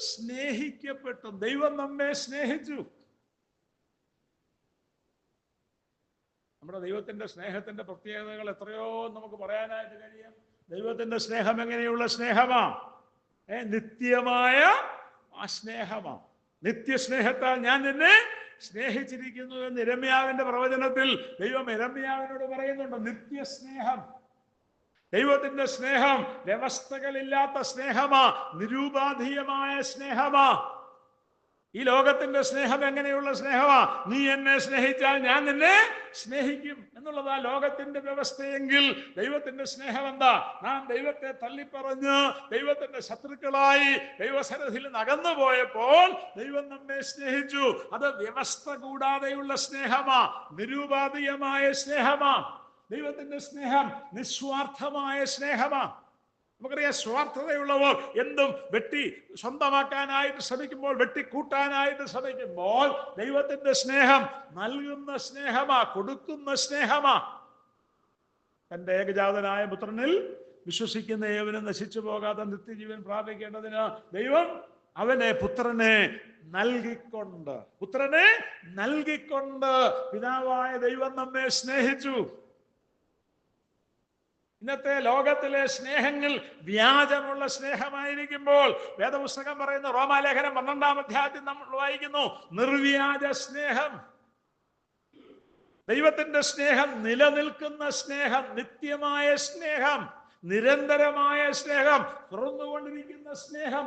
സ്നേഹിക്കപ്പെട്ടു. ദൈവം നമ്മെ സ്നേഹിച്ചു. നമ്മുടെ ദൈവത്തിന്റെ സ്നേഹത്തിന്റെ പ്രത്യേകതകൾ എത്രയോ നമുക്ക് പറയാനായിട്ട് കഴിയും. ദൈവത്തിന്റെ സ്നേഹം എങ്ങനെയുള്ള സ്നേഹമാ? നിത്യമായ ആ സ്നേഹമാ. നിത്യസ്നേഹത്താൽ ഞാൻ നിന്നെ സ്നേഹിച്ചിരിക്കുന്നു എന്ന് യിരെമ്യാവിന്റെ പ്രവചനത്തിൽ ദൈവം യിരെമ്യാവിനോട് പറയുന്നുണ്ട്. നിത്യസ്നേഹം. ദൈവത്തിന്റെ സ്നേഹം വ്യവസ്ഥകളില്ലാത്ത സ്നേഹമാ, നിരൂപാധീയമായ സ്നേഹമാ. ഈ ലോകത്തിന്റെ സ്നേഹം എങ്ങനെയുള്ള സ്നേഹമാ? നീ എന്നെ സ്നേഹിച്ചാൽ ഞാൻ നിന്നെ സ്നേഹിക്കും എന്നുള്ളതാ ലോകത്തിന്റെ വ്യവസ്ഥയെങ്കിൽ, ദൈവത്തിന്റെ സ്നേഹം എന്താ? നാം ദൈവത്തെ തള്ളിപ്പറഞ്ഞ് ദൈവത്തിന്റെ ശത്രുക്കളായി ദൈവസന്നിധിയിൽ നിന്ന് അകന്നു പോയപ്പോൾ ദൈവം നമ്മെ സ്നേഹിച്ചു. അത് വ്യവസ്ഥ കൂടാതെയുള്ള സ്നേഹമാ, നിരൂപാധീയമായ സ്നേഹമാ. ദൈവത്തിന്റെ സ്നേഹം നിസ്വാർത്ഥമായ സ്നേഹമാ. നമുക്കറിയാം, സ്വാർത്ഥതയുള്ളവർ എന്തും വെട്ടി സ്വന്തമാക്കാനായിട്ട് ശ്രമിക്കുമ്പോൾ, വെട്ടിക്കൂട്ടാനായിട്ട് ശ്രമിക്കുമ്പോൾ, ദൈവത്തിന്റെ സ്നേഹം നൽകുന്ന സ്നേഹമാ, കൊടുക്കുന്ന സ്നേഹമാ. തന്റെ ഏകജാതനായ പുത്രനിൽ വിശ്വസിക്കുന്ന ഏവനും നശിച്ചു പോകാതെ നിത്യജീവൻ പ്രാപിക്കേണ്ടതിന് ദൈവം അവനെ പുത്രനെ നൽകിക്കൊണ്ട് പിതാവായ ദൈവം നമ്മെ സ്നേഹിച്ചു. ഇന്നത്തെ ലോകത്തിലെ സ്നേഹങ്ങൾ വ്യാജമുള്ള സ്നേഹമായിരിക്കുമ്പോൾ, വേദപുസ്തകം പറയുന്ന റോമാലേഖനം 12-ാം അധ്യായത്തിൽ നമ്മൾ വായിക്കുന്നു, നിർവ്യാജ സ്നേഹം. ദൈവത്തിന്റെ സ്നേഹം നിലനിൽക്കുന്ന സ്നേഹം, നിത്യമായ സ്നേഹം, നിരന്തരമായ സ്നേഹം, തുറന്നുകൊണ്ടിരിക്കുന്ന സ്നേഹം.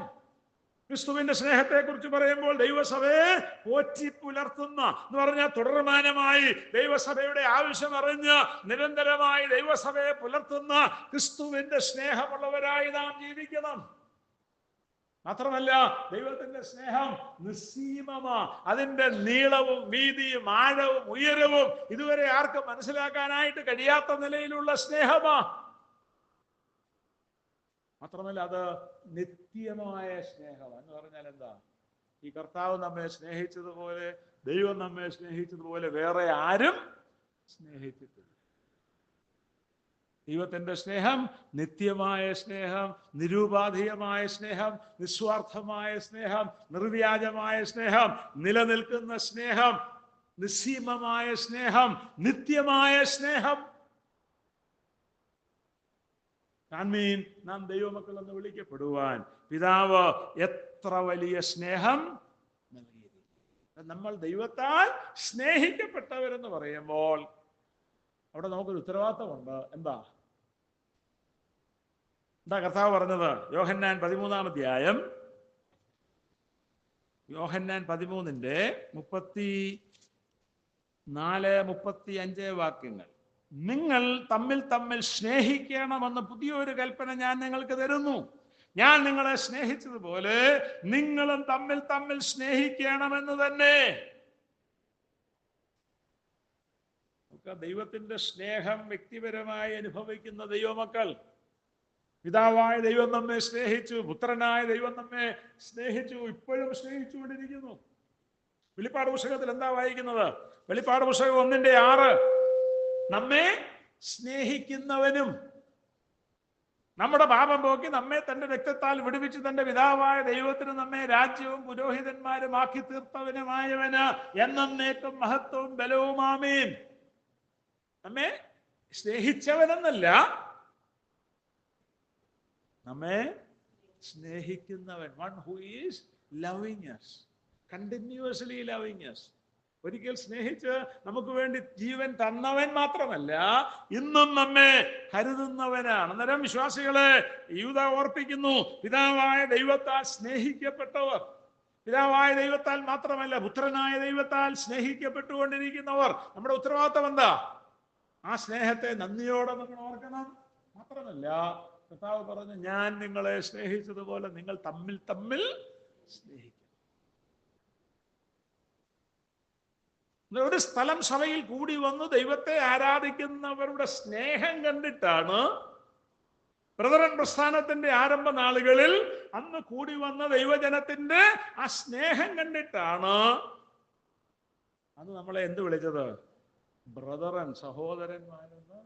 ക്രിസ്തുവിന്റെ സ്നേഹത്തെ കുറിച്ച് പറയുമ്പോൾ ദൈവസഭയെ പോറ്റി പുലർത്തുന്ന എന്ന് പറഞ്ഞാൽ തുടർമാനമായി ദൈവസഭയുടെ ആവശ്യം അറിഞ്ഞ് നിരന്തരമായി ദൈവസഭയെ പുലർത്തുന്ന ക്രിസ്തുവിന്റെ സ്നേഹമുള്ളവരായി നാം ജീവിക്കണം. മാത്രമല്ല, ദൈവത്തിന്റെ സ്നേഹം നിസ്സീമമാ. അതിന്റെ നീളവും വീതിയും ആഴവും ഉയരവും ഇതുവരെ ആർക്കും മനസ്സിലാക്കാനായിട്ട് കഴിയാത്ത നിലയിലുള്ള സ്നേഹമാ. മാത്രമല്ല, അത് നിത്യമായ സ്നേഹം. എന്ന് പറഞ്ഞാൽ എന്താ? ഈ കർത്താവ് നമ്മെ സ്നേഹിച്ചതുപോലെ, ദൈവം നമ്മെ സ്നേഹിച്ചതുപോലെ വേറെ ആരും സ്നേഹിച്ചിട്ടില്ല. ദൈവത്തിന്റെ സ്നേഹം നിത്യമായ സ്നേഹം, നിരുപാധികമായ സ്നേഹം, നിസ്വാർത്ഥമായ സ്നേഹം, നിർവ്യാജമായ സ്നേഹം, നിലനിൽക്കുന്ന സ്നേഹം, നിസ്സീമമായ സ്നേഹം, നിത്യമായ സ്നേഹം. കാൺമീൻ, നാം ദൈവമക്കൾ എന്ന് വിളിക്കപ്പെടുവാൻ പിതാവ് എത്ര വലിയ സ്നേഹം നൽകിയിരിക്കുന്നു. നമ്മൾ ദൈവത്താൽ സ്നേഹിക്കപ്പെട്ടവരെന്ന് പറയുമ്പോൾ അവിടെ നമുക്കൊരു ഉത്തരവാദിത്തമുണ്ട്. എന്താ കർത്താവ് പറഞ്ഞത്? യോഹന്നാൻ 13-ാം അധ്യായം, യോഹന്നാൻ 13-ന്റെ 34-35 വാക്യങ്ങൾ. നിങ്ങൾ തമ്മിൽ തമ്മിൽ സ്നേഹിക്കണമെന്ന് പുതിയൊരു കൽപ്പന ഞാൻ നിങ്ങൾക്ക് തരുന്നു. ഞാൻ നിങ്ങളെ സ്നേഹിച്ചതുപോലെ നിങ്ങളും തമ്മിൽ തമ്മിൽ സ്നേഹിക്കണമെന്ന് തന്നെ. ദൈവത്തിന്റെ സ്നേഹം വ്യക്തിപരമായി അനുഭവിക്കുന്ന ദൈവമക്കൾ, പിതാവായ ദൈവം നമ്മെ സ്നേഹിച്ചു, പുത്രനായ ദൈവം നമ്മെ സ്നേഹിച്ചു, ഇപ്പോഴും സ്നേഹിച്ചുകൊണ്ടിരിക്കുന്നു. വെളിപ്പാട് പുസ്തകത്തിൽ എന്താ വായിക്കുന്നത്? വെളിപ്പാട് പുസ്തകം 1:6, നമ്മെ സ്നേഹിക്കുന്നവനും നമ്മുടെ പാപം പോക്കി നമ്മെ തന്റെ രക്തത്താൽ വിടുവിച്ച് തന്റെ പിതാവായ ദൈവത്തിന് നമ്മെ രാജ്യവും പുരോഹിതന്മാരും ആക്കി തീർത്തവനുമായവന് എന്നേക്കും മഹത്വവും ബലവും ആമേൻ. നമ്മെ സ്നേഹിച്ചവനെന്നല്ല, നമ്മെ സ്നേഹിക്കുന്നവൻ. One who is loving us, continuously loving us. ഒരിക്കൽ സ്നേഹിച്ച് നമുക്ക് വേണ്ടി ജീവൻ തന്നവൻ മാത്രമല്ല, ഇന്നും നമ്മെ കരുതുന്നവനാണ്. അന്നേരം വിശ്വാസികളെ യൂദ ഓർപ്പിക്കുന്നു, പിതാവായ ദൈവത്താൽ സ്നേഹിക്കപ്പെട്ടവർ, പിതാവായ ദൈവത്താൽ മാത്രമല്ല പുത്രനായ ദൈവത്താൽ സ്നേഹിക്കപ്പെട്ടുകൊണ്ടിരിക്കുന്നവർ. നമ്മുടെ ഉത്തരവാദിത്തം എന്താ? ആ സ്നേഹത്തെ നന്ദിയോടെ നമ്മൾ ഓർക്കണം. മാത്രമല്ല, കർത്താവ് പറഞ്ഞു, ഞാൻ നിങ്ങളെ സ്നേഹിച്ചതുപോലെ നിങ്ങൾ തമ്മിൽ തമ്മിൽ സ്നേഹിക്കണം. ഒരു സ്ഥലം സഭയിൽ കൂടി വന്ന് ദൈവത്തെ ആരാധിക്കുന്നവരുടെ സ്നേഹം കണ്ടിട്ടാണ്, ബ്രദറൻ പ്രസ്ഥാനത്തിന്റെ ആരംഭ നാളുകളിൽ അന്ന് കൂടി വന്ന ദൈവജനത്തിന്റെ ആ സ്നേഹം കണ്ടിട്ടാണ് അന്ന് നമ്മളെ എന്ത് വിളിച്ചത്? ബ്രദറൻ, സഹോദരന്മാരെന്ന്.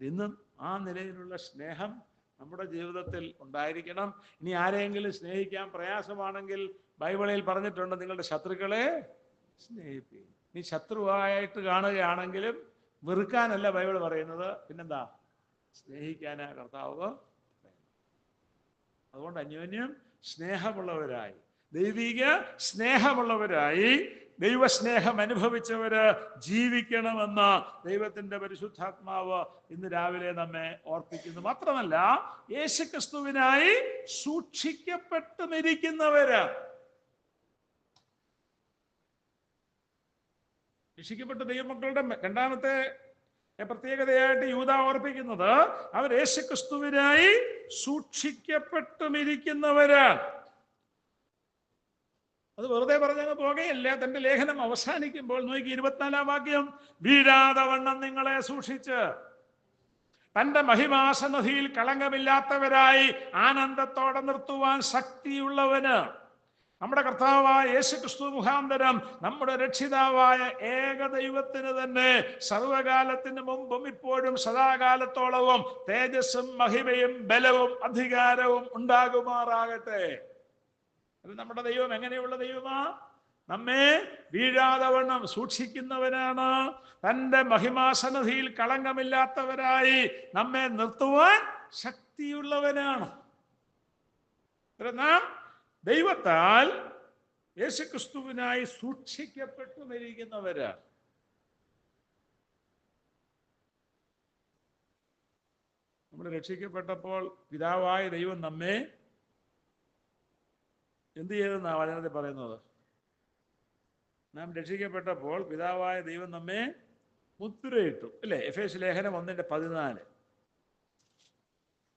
ഇന്നും ആ നിലയിലുള്ള സ്നേഹം നമ്മുടെ ജീവിതത്തിൽ ഉണ്ടായിരിക്കണം. ഇനി ആരെങ്കിലും സ്നേഹിക്കാൻ പ്രയാസമാണെങ്കിൽ ബൈബിളിൽ പറഞ്ഞിട്ടുണ്ട്, നിങ്ങളുടെ ശത്രുക്കളെ സ്നേഹിപ്പിക്കും. നീ ശത്രുവായിട്ട് കാണുകയാണെങ്കിലും വെറുക്കാനല്ല ബൈബിൾ പറയുന്നത്, പിന്നെന്താ? സ്നേഹിക്കാനാ കർത്താവ്. അതുകൊണ്ട് അന്യോന്യം സ്നേഹമുള്ളവരായി, ദൈവിക സ്നേഹമുള്ളവരായി, ദൈവസ്നേഹം അനുഭവിച്ചവര് ജീവിക്കണമെന്ന് ദൈവത്തിന്റെ പരിശുദ്ധാത്മാവ് ഇന്ന് രാവിലെ നമ്മെ ഓർപ്പിക്കുന്നു. മാത്രമല്ല, യേശുക്രിസ്തുവിനായി സൂക്ഷിക്കപ്പെട്ടു മരിക്കുന്നവര്. രക്ഷിക്കപ്പെട്ട ദൈവമക്കളുടെ രണ്ടാമത്തെ പ്രത്യേകതയായിട്ട് യൂദ ഓർപ്പിക്കുന്നത്, അവർ യേശുക്രിസ്തുവിനായി സൂക്ഷിക്കപ്പെട്ടു മരിക്കുന്നവരാണ്. അത് വെറുതെ പറഞ്ഞങ്ങ് പോകുകയല്ല. തന്റെ ലേഖനം അവസാനിക്കുമ്പോൾ നോക്കി 24-ാം വാക്യം, വീഴാതെ വണ്ണം നിങ്ങളെ സൂക്ഷിച്ച് തന്റെ മഹിമാസന്നിധിയിൽ കളങ്കമില്ലാത്തവരായി ആനന്ദത്തോടെ നിർത്തുവാൻ ശക്തിയുള്ളവന്, നമ്മുടെ കർത്താവായ യേശുക്രിസ്തു മുഖാന്തരം നമ്മുടെ രക്ഷിതാവായ ഏക ദൈവത്തിന് തന്നെ സർവകാലത്തിന് മുമ്പും ഇപ്പോഴും സദാകാലത്തോളവും തേജസ്സും മഹിമയും ബലവും അധികാരവും ഉണ്ടാകുമാറാകട്ടെ. അത് നമ്മുടെ ദൈവം എങ്ങനെയുള്ള ദൈവമാ? നമ്മെ വീഴാതെ വണ്ണം സൂക്ഷിക്കുന്നവനാണ്. തന്റെ മഹിമാസന്നിധിയിൽ കളങ്കമില്ലാത്തവരായി നമ്മെ നിർത്തുവാൻ ശക്തിയുള്ളവനാണ്. നാം ദൈവത്താൽ യേശുക്രിസ്തുവിനായി സൂക്ഷിക്കപ്പെട്ടു മരിക്കുന്നവരാണ്. നമ്മൾ രക്ഷിക്കപ്പെട്ടപ്പോൾ പിതാവായ ദൈവം നമ്മെ എന്ത് ചെയ്തെന്നാണ് വചനത്തിൽ പറയുന്നത്? നാം രക്ഷിക്കപ്പെട്ടപ്പോൾ പിതാവായ ദൈവം നമ്മെ മുദ്രയിട്ടു, അല്ലേ? എഫേസ്യ ലേഖനം 1:14.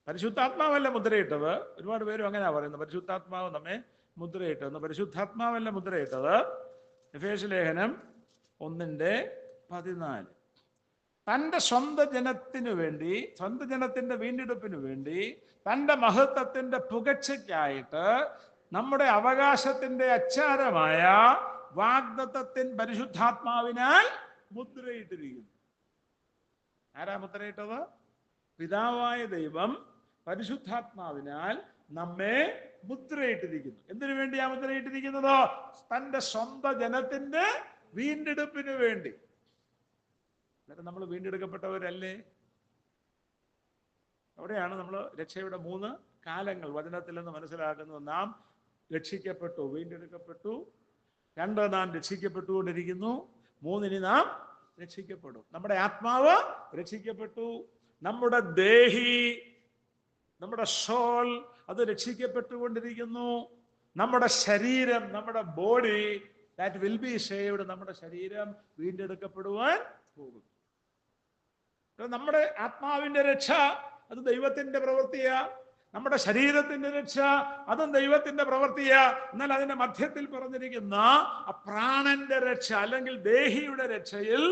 പരിശുദ്ധാത്മാവല്ല മുദ്രയിട്ടത്. ഒരുപാട് പേരും അങ്ങനെയാ പറയുന്നത്, പരിശുദ്ധാത്മാവ് നമ്മെ മുദ്രയിട്ടെന്ന്. പരിശുദ്ധാത്മാവല്ല മുദ്രയിട്ടത്. എഫേസ്യ ലേഖനം 1:14. തൻ്റെ സ്വന്തം ജനത്തിനു വേണ്ടി, സ്വന്തം ജനത്തിന്റെ വീണ്ടെടുപ്പിനു വേണ്ടി, തൻ്റെ മഹത്വത്തിന്റെ പുകഴ്ചയ്ക്കായിട്ട് നമ്മുടെ അവകാശത്തിന്റെ അച്ചാരമായ വാഗ്ദത്തത്തിൻ പരിശുദ്ധാത്മാവിനാൽ മുദ്രയിട്ടിരിക്കുന്നു. ആരാ മുദ്രയിട്ടത്? പിതാവായ ദൈവം പരിശുദ്ധാത്മാവിനാൽ നമ്മെ മുദ്രയിട്ടിരിക്കുന്നു. എന്തിനു വേണ്ടിയാ മുദ്രയിട്ടിരിക്കുന്നത്? തൻ്റെ സ്വന്തം ജനത്തിന്റെ വീണ്ടെടുപ്പിന് വേണ്ടി. എന്നിട്ട് നമ്മൾ വീണ്ടെടുക്കപ്പെട്ടവരല്ലേ? അവിടെയാണ് നമ്മൾ രക്ഷയുടെ 3 കാലങ്ങൾ വചനത്തിൽ നിന്ന് മനസ്സിലാക്കുന്നത്. നാം രക്ഷിക്കപ്പെട്ടു, വീണ്ടെടുക്കപ്പെട്ടു. 2, നാം രക്ഷിക്കപ്പെട്ടുകൊണ്ടിരിക്കുന്നു. 3, ഇനി നാം രക്ഷിക്കപ്പെടും. നമ്മുടെ ആത്മാവ് രക്ഷിക്കപ്പെട്ടു. നമ്മുടെ ദേഹി, നമ്മുടെ സോൾ, അത് രക്ഷിക്കപ്പെട്ടുകൊണ്ടിരിക്കുന്നു. നമ്മുടെ ശരീരം, നമ്മുടെ body, that will be saved, നമ്മുടെ ശരീരം വീണ്ടെടുക്കപ്പെടുവാൻ പോകുന്നു. നമ്മുടെ ആത്മാവിന്റെ രക്ഷ അത് ദൈവത്തിന്റെ പ്രവൃത്തിയാ. നമ്മുടെ ശരീരത്തിന്റെ രക്ഷ അതും ദൈവത്തിന്റെ പ്രവൃത്തിയാ. എന്നാൽ അതിന്റെ മധ്യത്തിൽ പറഞ്ഞിരിക്കുന്ന പ്രാണന്റെ രക്ഷ അല്ലെങ്കിൽ ദേഹിയുടെ രക്ഷയിൽ,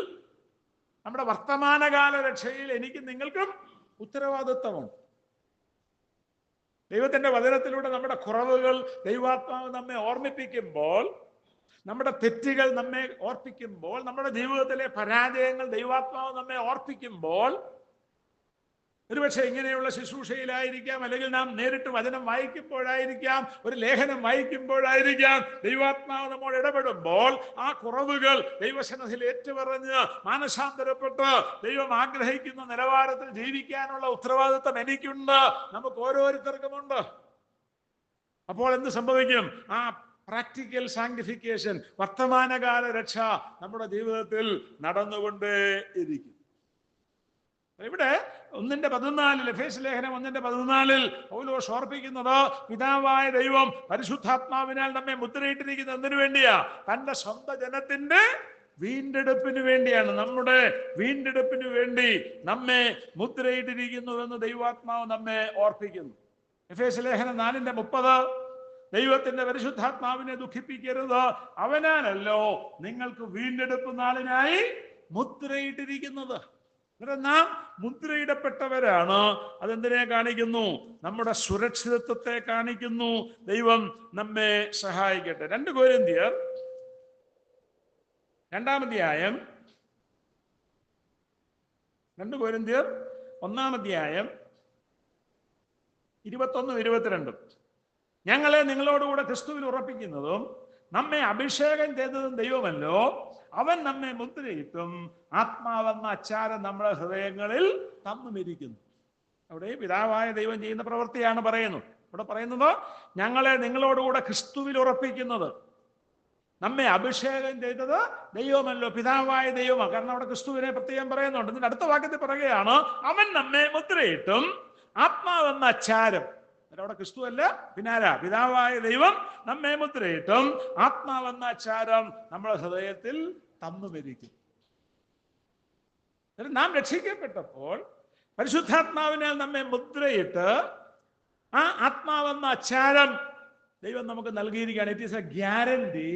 നമ്മുടെ വർത്തമാനകാല രക്ഷയിൽ എനിക്ക് നിങ്ങൾക്കും ഉത്തരവാദിത്വമുണ്ട്. ദൈവത്തിന്റെ വചനത്തിലൂടെ നമ്മുടെ കുറവുകൾ ദൈവാത്മാവ് നമ്മെ ഓർമ്മിപ്പിക്കുമ്പോൾ, നമ്മുടെ തെറ്റുകൾ നമ്മെ ഓർപ്പിക്കുമ്പോൾ, നമ്മുടെ ജീവിതത്തിലെ പരാജയങ്ങൾ ദൈവാത്മാവ് നമ്മെ ഓർപ്പിക്കുമ്പോൾ, ഒരുപക്ഷെ ഇങ്ങനെയുള്ള ശുശ്രൂഷയിലായിരിക്കാം, അല്ലെങ്കിൽ നാം നേരിട്ട് വചനം വായിക്കുമ്പോഴായിരിക്കാം, ഒരു ലേഖനം വായിക്കുമ്പോഴായിരിക്കാം, ദൈവാത്മാവ് നമ്മോട് ഇടപെടുമ്പോൾ ആ കുറവുകൾ ദൈവസന്നിധിയിൽ ഏറ്റുപറഞ്ഞ് മാനസാന്തരപ്പെട്ട് ദൈവം ആഗ്രഹിക്കുന്ന നിലവാരത്തിൽ ജീവിക്കാനുള്ള ഉത്തരവാദിത്വം എനിക്കുണ്ട്, നമുക്ക് ഓരോരുത്തർക്കുമുണ്ട്. അപ്പോൾ എന്ത് സംഭവിക്കും? ആ പ്രാക്ടിക്കൽ സാങ്ക്ടിഫിക്കേഷൻ, വർത്തമാനകാല രക്ഷ നമ്മുടെ ജീവിതത്തിൽ നടന്നുകൊണ്ടേ ഇരിക്കും. ഇവിടെ 1:14, എഫേസ്യ ലേഖനം 1:14 പൗലോസ് ഓർപ്പിക്കുന്നത് പിതാവായ ദൈവം പരിശുദ്ധാത്മാവിനാൽ നമ്മെ മുദ്രയിട്ടിരിക്കുന്നത് എന്തിനു വേണ്ടിയാ? തന്റെ സ്വന്തം ജനത്തിന്റെ വീണ്ടെടുപ്പിന് വേണ്ടിയാണ്. നമ്മുടെ വീണ്ടെടുപ്പിന് വേണ്ടി നമ്മെ മുദ്രയിട്ടിരിക്കുന്നുവെന്ന് ദൈവാത്മാവ് നമ്മെ ഓർപ്പിക്കുന്നു. എഫേസ്യ ലേഖനം 4:30 ദൈവത്തിന്റെ പരിശുദ്ധാത്മാവിനെ ദുഃഖിപ്പിക്കരുത്, അവനാണല്ലോ നിങ്ങൾക്ക് വീണ്ടെടുപ്പ് നാളിനായി മുദ്രയിട്ടിരിക്കുന്നത്. നാം മുദ്രയിടപ്പെട്ടവരാണ്. അതെന്തിനെ കാണിക്കുന്നു? നമ്മുടെ സുരക്ഷിതത്വത്തെ കാണിക്കുന്നു. ദൈവം നമ്മെ സഹായിക്കട്ടെ. 2 കൊരിന്ത്യർ 2-ാം അധ്യായം 2 കൊരിന്ത്യർ 1-ാം അധ്യായം 21-22. ഞങ്ങളെ നിങ്ങളോടുകൂടെ ക്രിസ്തുവിൽ ഉറപ്പിക്കുന്നതും നമ്മെ അഭിഷേകം ചെയ്തതും ദൈവമല്ലോ, അവൻ നമ്മെ മുദ്രയിട്ടും ആത്മാവെന്ന അച്ചാരം നമ്മുടെ ഹൃദയങ്ങളിൽ തന്നുമിരിക്കുന്നു. അവിടെ പിതാവായ ദൈവം ചെയ്യുന്ന പ്രവൃത്തിയാണ് പറയുന്നത്. ഇവിടെ പറയുന്നത് ഞങ്ങളെ നിങ്ങളോടുകൂടെ ക്രിസ്തുവിൽ ഉറപ്പിക്കുന്നത്, നമ്മെ അഭിഷേകം ചെയ്തത് ദൈവമല്ലോ, പിതാവായ ദൈവമാണ്. കാരണം അവിടെ ക്രിസ്തുവിനെ പ്രത്യേകം പറയുന്നുണ്ട്. ഇതിന്റെ അടുത്ത വാക്യത്തിൽ പറയുകയാണ് അവൻ നമ്മെ മുദ്രയിട്ടും ആത്മാവെന്ന അച്ചാരം. അവിടെ ക്രിസ്തു അല്ല, പിന്നാരാ? പിതാവായ ദൈവം നമ്മെ മുദ്രയിട്ടും ആത്മാവെന്ന അച്ചാരം നമ്മുടെ ഹൃദയത്തിൽ തന്നുമിരിക്കും. നാം രക്ഷിക്കപ്പെട്ടപ്പോൾ പരിശുദ്ധാത്മാവിനാൽ നമ്മെ മുദ്രയിട്ട് ആ ആത്മാവെന്ന അച്ചാരം ദൈവം നമുക്ക് നൽകിയിരിക്കുകയാണ്. It is a guarantee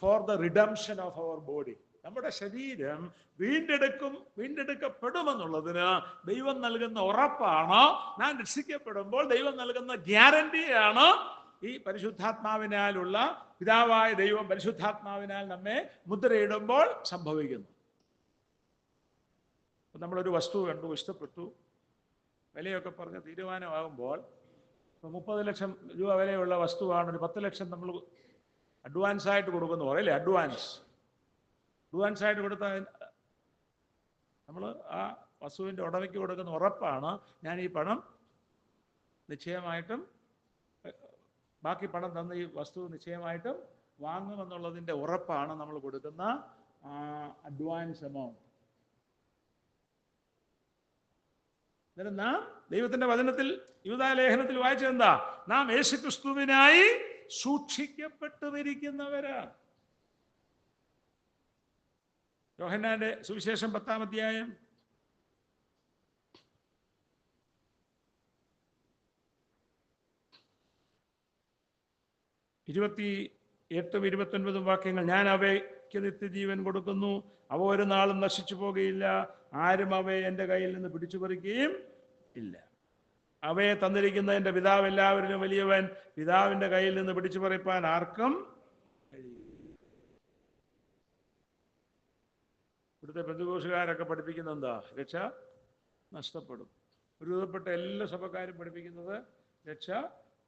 for the redemption of our body. നമ്മുടെ ശരീരം വീണ്ടെടുക്കപ്പെടുമെന്നുള്ളതിന് ദൈവം നൽകുന്ന ഉറപ്പാണ്. നാം രക്ഷിക്കപ്പെടുമ്പോൾ ദൈവം നൽകുന്ന ഗ്യാരണ്ടിയാണ് ഈ പരിശുദ്ധാത്മാവിനാലുള്ള, പിതാവായ ദൈവം പരിശുദ്ധാത്മാവിനാൽ നമ്മെ മുദ്രയിടുമ്പോൾ സംഭവിക്കുന്നു. നമ്മളൊരു വസ്തു കണ്ടു, ഇഷ്ടപ്പെട്ടു, വിലയൊക്കെ പറഞ്ഞ് തീരുമാനമാകുമ്പോൾ 30 ലക്ഷം രൂപ വിലയുള്ള വസ്തുവാണ്, ഒരു 10 ലക്ഷം നമ്മൾ അഡ്വാൻസ് ആയിട്ട് കൊടുക്കുന്നു പറയില്ലേ? അഡ്വാൻസ് ആയിട്ട് കൊടുത്താൽ നമ്മൾ ആ വസ്തുവിൻ്റെ ഉടമയ്ക്ക് കൊടുക്കുന്ന ഉറപ്പാണ്, ഞാൻ ഈ പണം നിശ്ചയമായിട്ടും, ബാക്കി പണം തന്ന ഈ വസ്തു നിശ്ചയമായിട്ടും വാങ്ങുമെന്നുള്ളതിൻ്റെ ഉറപ്പാണ് നമ്മൾ കൊടുക്കുന്ന അഡ്വാൻസ് എമൗണ്ട്. അന്നേരം നാം ദൈവത്തിന്റെ വചനത്തിൽ യൂദാലേഖനത്തിൽ വായിച്ചെന്താ? നാം യേശുക്രിസ്തുവിനായി സൂക്ഷിക്കപ്പെട്ടുമിരിക്കുന്നവരാണ്. യോഹന്നാന്റെ സുവിശേഷം 10-ാം അധ്യായം 28-29 വാക്യങ്ങൾ. ഞാൻ അവയ്ക്ക് നിത്യജീവൻ കൊടുക്കുന്നു, അവ ഒരു നാളും നശിച്ചു പോകുകയില്ല, ആരും അവയെ എൻ്റെ കയ്യിൽ നിന്ന് പിടിച്ചു പറിക്കുകയും ഇല്ല. അവയെ തന്നിരിക്കുന്ന എൻ്റെ പിതാവ് എല്ലാവരിലും വലിയവൻ, പിതാവിൻ്റെ കയ്യിൽ നിന്ന് പിടിച്ചു പറിപ്പാൻ ആർക്കും കഴിയില്ല. ഇവിടുത്തെ പെന്തക്കോസ്തുകാരൊക്കെ പഠിപ്പിക്കുന്ന എന്താ? രക്ഷ നഷ്ടപ്പെടും. ഒരുവിധപ്പെട്ട എല്ലാ സഭക്കാരും പഠിപ്പിക്കുന്നത് രക്ഷ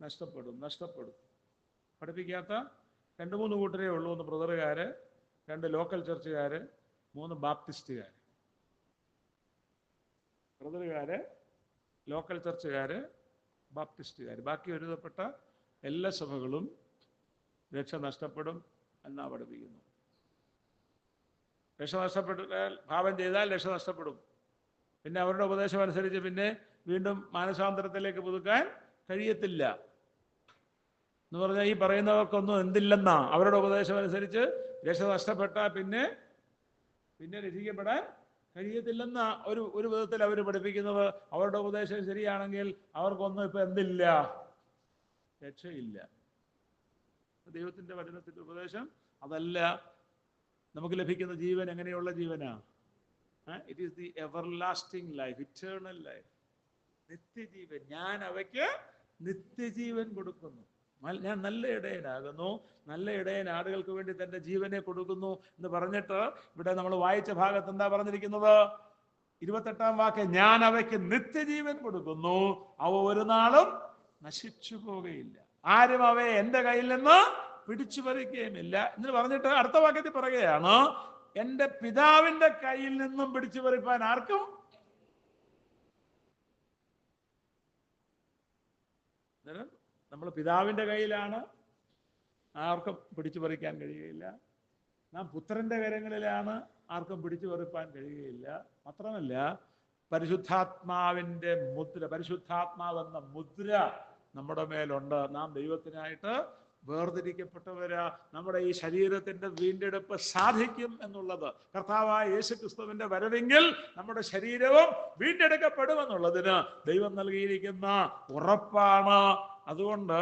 നഷ്ടപ്പെടും. പഠിപ്പിക്കാത്ത 2-3 കൂട്ടരേ ഉള്ളൂ. 1 ബ്രദറുകാര്, 2 ലോക്കൽ ചർച്ചുകാര്, 3 ബാപ്റ്റിസ്റ്റുകാര്. ബ്രദറുകാര്, ലോക്കൽ ചർച്ചുകാര്, ബാപ്റ്റിസ്റ്റുകാർ. ബാക്കി ഒരുവിധപ്പെട്ട എല്ലാ സഭകളും രക്ഷ നഷ്ടപ്പെടും എന്നാ പഠിപ്പിക്കുന്നു. രക്ഷ നഷ്ടപ്പെട്ടാൽ, പാപം ചെയ്താൽ രക്ഷ നഷ്ടപ്പെടും. പിന്നെ അവരുടെ ഉപദേശം അനുസരിച്ച് പിന്നെ വീണ്ടും മാനസാന്തരത്തിലേക്ക് പുതുക്കാൻ കഴിയത്തില്ല എന്ന് പറഞ്ഞാൽ, ഈ പറയുന്നവർക്കൊന്നും എന്തില്ലെന്നാ? അവരുടെ ഉപദേശം അനുസരിച്ച് രക്ഷ നഷ്ടപ്പെട്ടാൽ പിന്നെ രക്ഷിക്കപ്പെടാൻ കഴിയത്തില്ലെന്ന ഒരു വിധത്തിൽ അവർ പഠിപ്പിക്കുന്നത്. അവരുടെ ഉപദേശം ശരിയാണെങ്കിൽ അവർക്കൊന്നും ഇപ്പൊ എന്തില്ല? രക്ഷയില്ല. ദൈവത്തിന്റെ വചനത്തിന്റെ ഉപദേശം അതല്ല. നമുക്ക് ലഭിക്കുന്ന ജീവൻ എങ്ങനെയുള്ള ജീവനാ? It is the everlasting life, eternal life, നിത്യജീവൻ. ഞാൻ അവയ്ക്ക് നിത്യജീവൻ കൊടുക്കുന്നു. ഞാൻ നല്ല ഇടയനാകുന്നു, നല്ല ഇടയൻ ആടുകൾക്ക് വേണ്ടി തന്റെ ജീവനെ കൊടുക്കുന്നു എന്ന് പറഞ്ഞിട്ട് ഇവിടെ നമ്മൾ വായിച്ച ഭാഗത്ത് എന്താ പറഞ്ഞിരിക്കുന്നത്? 28-ാം വാക്യം, ഞാൻ അവയ്ക്ക് നിത്യജീവൻ കൊടുക്കുന്നു, അവ ഒരു നാളും നശിച്ചു പോകുകയില്ല, ആരും അവയെ എൻ്റെ കയ്യിൽ നിന്ന് പിടിച്ചു പറിക്കുകയുമില്ല എന്ന് പറഞ്ഞിട്ട് അടുത്ത വാക്യത്തിൽ പറയുകയാണ്, എൻ്റെ പിതാവിന്റെ കയ്യിൽ നിന്നും പിടിച്ചു പറിപ്പാൻ ആർക്കും. നമ്മൾ പിതാവിന്റെ കയ്യിലാണ്, ആർക്കും പിടിച്ചു പറിക്കാൻ കഴിയുകയില്ല. നാം പുത്രന്റെ കരങ്ങളിലാണ്, ആർക്കും പിടിച്ചു പറിപ്പാൻ കഴിയുകയില്ല. മാത്രമല്ല, പരിശുദ്ധാത്മാവിന്റെ മുദ്ര, പരിശുദ്ധാത്മാവെന്ന മുദ്ര നമ്മുടെ മേലുണ്ട്. നാം ദൈവത്തിനായിട്ട് വേർതിരിക്കപ്പെട്ടവരാ. നമ്മുടെ ഈ ശരീരത്തിന്റെ വീണ്ടെടുപ്പ് സാധിക്കും എന്നുള്ളത്, കർത്താവായ യേശുക്രിസ്തുവിന്റെ വരവെങ്കിൽ നമ്മുടെ ശരീരവും വീണ്ടെടുക്കപ്പെടുമെന്നുള്ളതിന് ദൈവം നൽകിയിരിക്കുന്ന ഉറപ്പാണ്. അതുകൊണ്ട്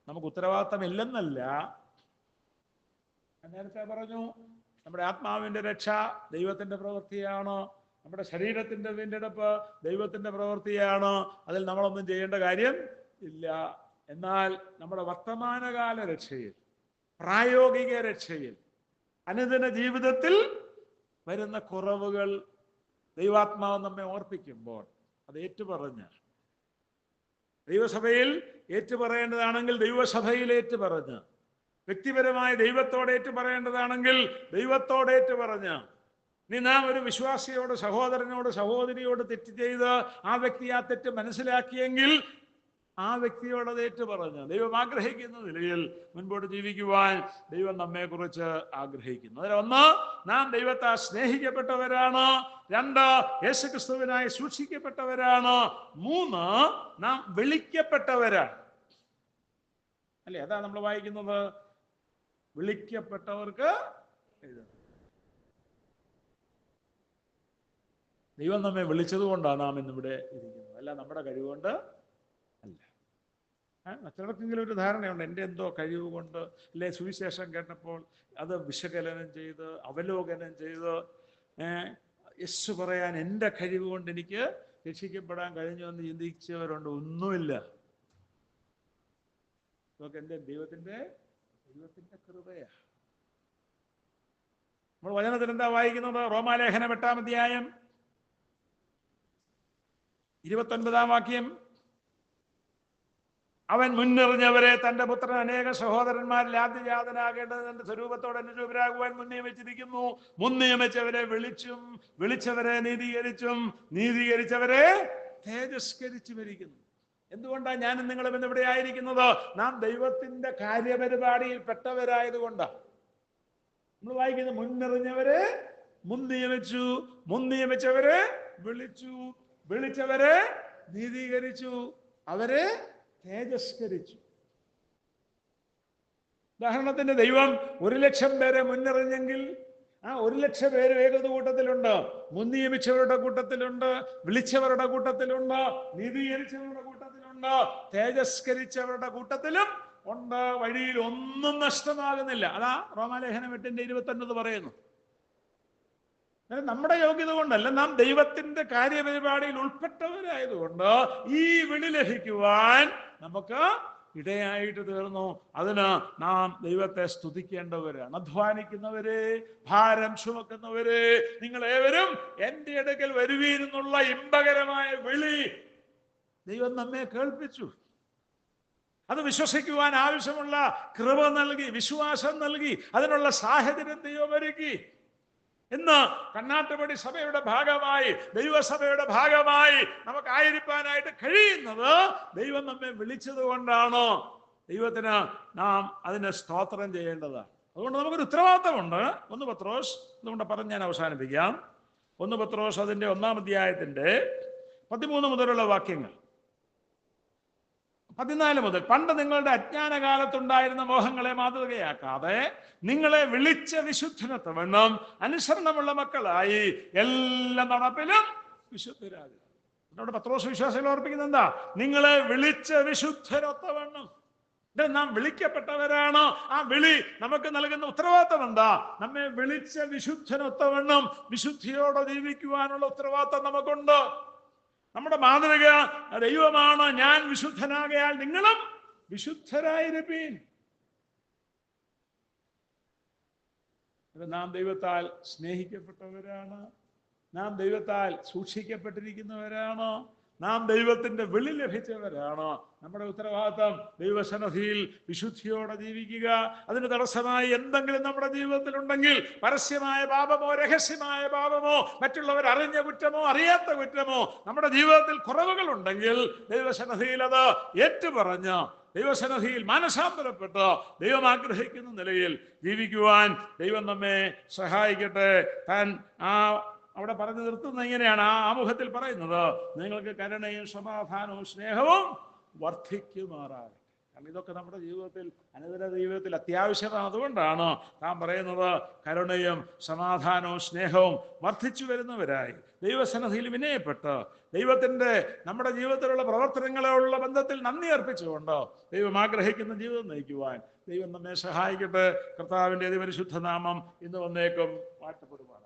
നമുക്ക് ഉത്തരവാദിത്തമില്ലെന്നല്ല. നേരത്തെ പറഞ്ഞു, നമ്മുടെ ആത്മാവിന്റെ രക്ഷ ദൈവത്തിന്റെ പ്രവൃത്തിയാണ്, നമ്മുടെ ശരീരത്തിന്റെ വീണ്ടെടുപ്പ് ദൈവത്തിന്റെ പ്രവൃത്തിയാണ്. അതിൽ നമ്മളൊന്നും ചെയ്യേണ്ട കാര്യം ഇല്ല. എന്നാൽ നമ്മുടെ വർത്തമാനകാല രക്ഷയിൽ, പ്രായോഗിക രക്ഷയിൽ, അനുദിന ജീവിതത്തിൽ വരുന്ന കുറവുകൾ ദൈവാത്മാവ് നമ്മെ ഓർപ്പിക്കുമ്പോൾ അത് ഏറ്റുപറഞ്ഞ്, ദൈവസഭയിൽ ഏറ്റുപറയേണ്ടതാണെങ്കിൽ ദൈവസഭയിൽ ഏറ്റുപറഞ്ഞ്, വ്യക്തിപരമായി ദൈവത്തോട് ഏറ്റുപറയേണ്ടതാണെങ്കിൽ ദൈവത്തോട് ഏറ്റുപറഞ്ഞ്, നീ നാം ഒരു വിശ്വാസിയോട്, സഹോദരനോട്, സഹോദരിയോട് തെറ്റ് ചെയ്ത് ആ വ്യക്തി ആ തെറ്റ് മനസ്സിലാക്കിയെങ്കിൽ ആ വ്യക്തിയോട് അത് ഏറ്റുപറഞ്ഞ് ദൈവം ആഗ്രഹിക്കുന്ന നിലയിൽ മുൻപോട്ട് ജീവിക്കുവാൻ ദൈവം നമ്മെക്കുറിച്ച് ആഗ്രഹിക്കുന്നു. അതിൽ 1, നാം ദൈവത്താൽ സ്നേഹിക്കപ്പെട്ടവരാണ്. 2, യേശുക്രിസ്തുവിനായി സൂക്ഷിക്കപ്പെട്ടവരാണ്. 3, നാം വിളിക്കപ്പെട്ടവരാണ്. അല്ലേ? അതാ നമ്മൾ വായിക്കുന്നത്, വിളിക്കപ്പെട്ടവർക്ക് എഴുതുന്നത്. ദൈവം നമ്മെ വിളിച്ചത് കൊണ്ടാണ് നാം ഇന്നിവിടെ ഇരിക്കുന്നത്, അല്ല നമ്മുടെ കഴിവുകൊണ്ട് അല്ല. മറ്റുള്ളവർക്കെങ്കിലും ഒരു ധാരണയുണ്ട്, എൻ്റെ എന്തോ കഴിവ് കൊണ്ട്, അല്ലെ സുവിശേഷം കേട്ടപ്പോൾ അത് വിശകലനം ചെയ്ത് അവലോകനം ചെയ്ത് യേശു പറയാൻ എൻ്റെ കഴിവ് കൊണ്ട് എനിക്ക് രക്ഷിക്കപ്പെടാൻ കഴിഞ്ഞു എന്ന് ചിന്തിച്ചവരുണ്ട്. ഒന്നുമില്ല. ഇതൊക്കെ എൻ്റെ ദൈവത്തിന്റെ കൃപയാ. നമ്മൾ വചനത്തിൽ എന്താ വായിക്കുന്നത്? റോമാലേഖനം 8-ാം അധ്യായം 29-ാം വാക്യം, അവൻ മുൻനിറഞ്ഞവരെ തന്റെ പുത്രൻ അനേക സഹോദരന്മാരിൽ ആദ്യജാതനാകേണ്ടത് തന്റെ സ്വരൂപത്തോടെ അനുരൂപരാകുവാൻ മുൻനിയമിച്ചിരിക്കുന്നു. മുൻനിയമിച്ചവരെ വിളിച്ചും, വിളിച്ചവരെ നീതീകരിച്ചും, നീതീകരിച്ചവരെ തേജസ്കരിച്ചും ഇരിക്കുന്നു. എന്തുകൊണ്ടാണ് ഞാനും നിങ്ങളും ഇന്ന് ഇവിടെ ആയിരിക്കുന്നത്? നാം ദൈവത്തിന്റെ കാര്യപരിപാടിയിൽ പെട്ടവരായതുകൊണ്ടാണ്. നമ്മൾ വായിക്കുന്നത് മുൻനിറഞ്ഞവരെ മുൻനിയമിച്ചു, മുൻനിയമിച്ചവരെ വിളിച്ചു, വിളിച്ചവരെ നീതീകരിച്ചു, അവരെ തേജസ്കരിച്ചു. ഉദാഹരണത്തിന് ദൈവം 1,00,000 പേരെ മുൻനിറഞ്ഞെങ്കിൽ ആ 1,00,000 പേര് ഏകത കൂട്ടത്തിലുണ്ട്. മുൻനിയമിച്ചവരുടെ കൂട്ടത്തിലുണ്ട്, വിളിച്ചവരുടെ കൂട്ടത്തിലുണ്ട്, നീതീകരിച്ചവരുടെ കൂട്ടത്തിലുണ്ട്, തേജസ്കരിച്ചവരുടെ കൂട്ടത്തിലും ഉണ്ട്. വഴിയിൽ ഒന്നും നഷ്ടമാകുന്നില്ല. അതാ റോമാലേഖനം 8:29 പറയുന്നു. നമ്മുടെ യോഗ്യത കൊണ്ടല്ല, നാം ദൈവത്തിന്റെ കാര്യപരിപാടിയിൽ ഉൾപ്പെട്ടവരായതുകൊണ്ട് ഈ വിളി ലഭിക്കുവാൻ നമുക്ക് ഇടയായിട്ട് തീർന്നു. അതിന് നാം ദൈവത്തെ സ്തുതിക്കേണ്ടവരാണ്. അധ്വാനിക്കുന്നവരെ, ഭാരം ചുമക്കുന്നവരെ, നിങ്ങളേവരും എൻ്റെ അടുക്കൽ വരുവീനെന്നുള്ള ഇമ്പകരമായ വിളി ദൈവം നമ്മെ കേൾപ്പിച്ചു. അത് വിശ്വസിക്കുവാൻ ആവശ്യമുള്ള കൃപ നൽകി, വിശ്വാസം നൽകി, അതിനുള്ള സാഹചര്യം ദൈവം ഒരുക്കി. ഇന്ന് കണ്ണാട്ടുപടി സഭയുടെ ഭാഗമായി, ദൈവസഭയുടെ ഭാഗമായി നമുക്കായിരിക്കാനായിട്ട് കഴിയുന്നത് ദൈവം നമ്മെ വിളിച്ചത് കൊണ്ടാണ്. ദൈവത്തിന് നാം അതിനെ സ്തോത്രം ചെയ്യേണ്ടതാണ്. അതുകൊണ്ട് നമുക്കൊരു ഉത്തരവാദിത്തമുണ്ട്. 1 പത്രോസ് അതുകൊണ്ട് പറഞ്ഞ് ഞാൻ അവസാനിപ്പിക്കാം. 1 പത്രോസ് അതിൻ്റെ 1-ാം അധ്യായത്തിൻ്റെ 13 മുതലുള്ള വാക്യങ്ങൾ. 14 മുതൽ, പണ്ട് നിങ്ങളുടെ അജ്ഞാനകാലത്തുണ്ടായിരുന്ന മോഹങ്ങളെ മാതൃകയാക്കാതെ നിങ്ങളെ വിളിച്ച വിശുദ്ധനൊത്തവണ്ണം അനുസരണമുള്ള മക്കളായി എല്ലാ നടപ്പിലും വിശുദ്ധരാകുക. നമ്മുടെ പത്രോസ് വിശ്വാസികൾ ഓർപ്പിക്കുന്നത് എന്താ? നിങ്ങളെ വിളിച്ച വിശുദ്ധരൊത്തവണ്ണം. നാം വിളിക്കപ്പെട്ടവരാണ്. ആ വിളി നമുക്ക് നൽകുന്ന ഉത്തരവാദിത്തം എന്താ? നമ്മെ വിളിച്ച വിശുദ്ധനൊത്തവണ്ണം വിശുദ്ധിയോടെ ജീവിക്കുവാനുള്ള ഉത്തരവാദിത്തം നമുക്കുണ്ട്. നമ്മുടെ മാതൃക ദൈവമാണ്. ഞാൻ വിശുദ്ധനാകയാൽ നിങ്ങളും വിശുദ്ധരായിരിപ്പീൻ. നാം ദൈവത്താൽ സ്നേഹിക്കപ്പെട്ടവരാണ്. നാം ദൈവത്താൽ സൂക്ഷിക്കപ്പെട്ടിരിക്കുന്നവരാണ്. നാം ദൈവത്തിന്റെ വിളി ലഭിച്ചവരാണ്. നമ്മുടെ ഉത്തരവാദിത്തം ദൈവസന്നിധിയിൽ വിശുദ്ധിയോടെ ജീവിക്കുക. അതിന് തടസ്സമായി എന്തെങ്കിലും നമ്മുടെ ജീവിതത്തിൽ ഉണ്ടെങ്കിൽ, പരസ്യമായ പാപമോ രഹസ്യമായ പാപമോ മറ്റുള്ളവർ അറിഞ്ഞ കുറ്റമോ അറിയാത്ത കുറ്റമോ നമ്മുടെ ജീവിതത്തിൽ കുറവുകൾ ഉണ്ടെങ്കിൽ ദൈവസന്നിധിയിൽ അത് ഏറ്റുപറഞ്ഞ് ദൈവസന്നിധിയിൽ മാനസാന്തരപ്പെട്ട് ദൈവം ആഗ്രഹിക്കുന്ന നിലയിൽ ജീവിക്കുവാൻ ദൈവം നമ്മെ സഹായിക്കട്ടെ. താൻ അവിടെ പറഞ്ഞു നിർത്തുന്നത് ഇങ്ങനെയാണ്. ആ ആമുഖത്തിൽ പറയുന്നത്, നിങ്ങൾക്ക് കരുണയും സമാധാനവും സ്നേഹവും വർദ്ധിക്കുമാറാകട്ടെ. കാരണം ഇതൊക്കെ നമ്മുടെ ജീവിതത്തിൽ, അനുദിന ജീവിതത്തിൽ അത്യാവശ്യമാണ്. അതുകൊണ്ടാണ് താൻ പറയുന്നത്, കരുണയും സമാധാനവും സ്നേഹവും വർദ്ധിച്ചു വരുന്നവരായി ദൈവസന്നിധിയിൽ വിനയപ്പെട്ട് ദൈവത്തിന്റെ നമ്മുടെ ജീവിതത്തിലുള്ള പ്രവർത്തനങ്ങളുള്ള ബന്ധത്തിൽ നന്ദി അർപ്പിച്ചുകൊണ്ട് ദൈവം ആഗ്രഹിക്കുന്ന ജീവിതം നയിക്കുവാൻ ദൈവം നമ്മെ സഹായിക്കട്ടെ. കർത്താവിൻ്റെ അതിപരിശുദ്ധ നാമം ഇന്ന് വന്നേക്കും വാഴ്ത്തപ്പെടുവാനാണ്.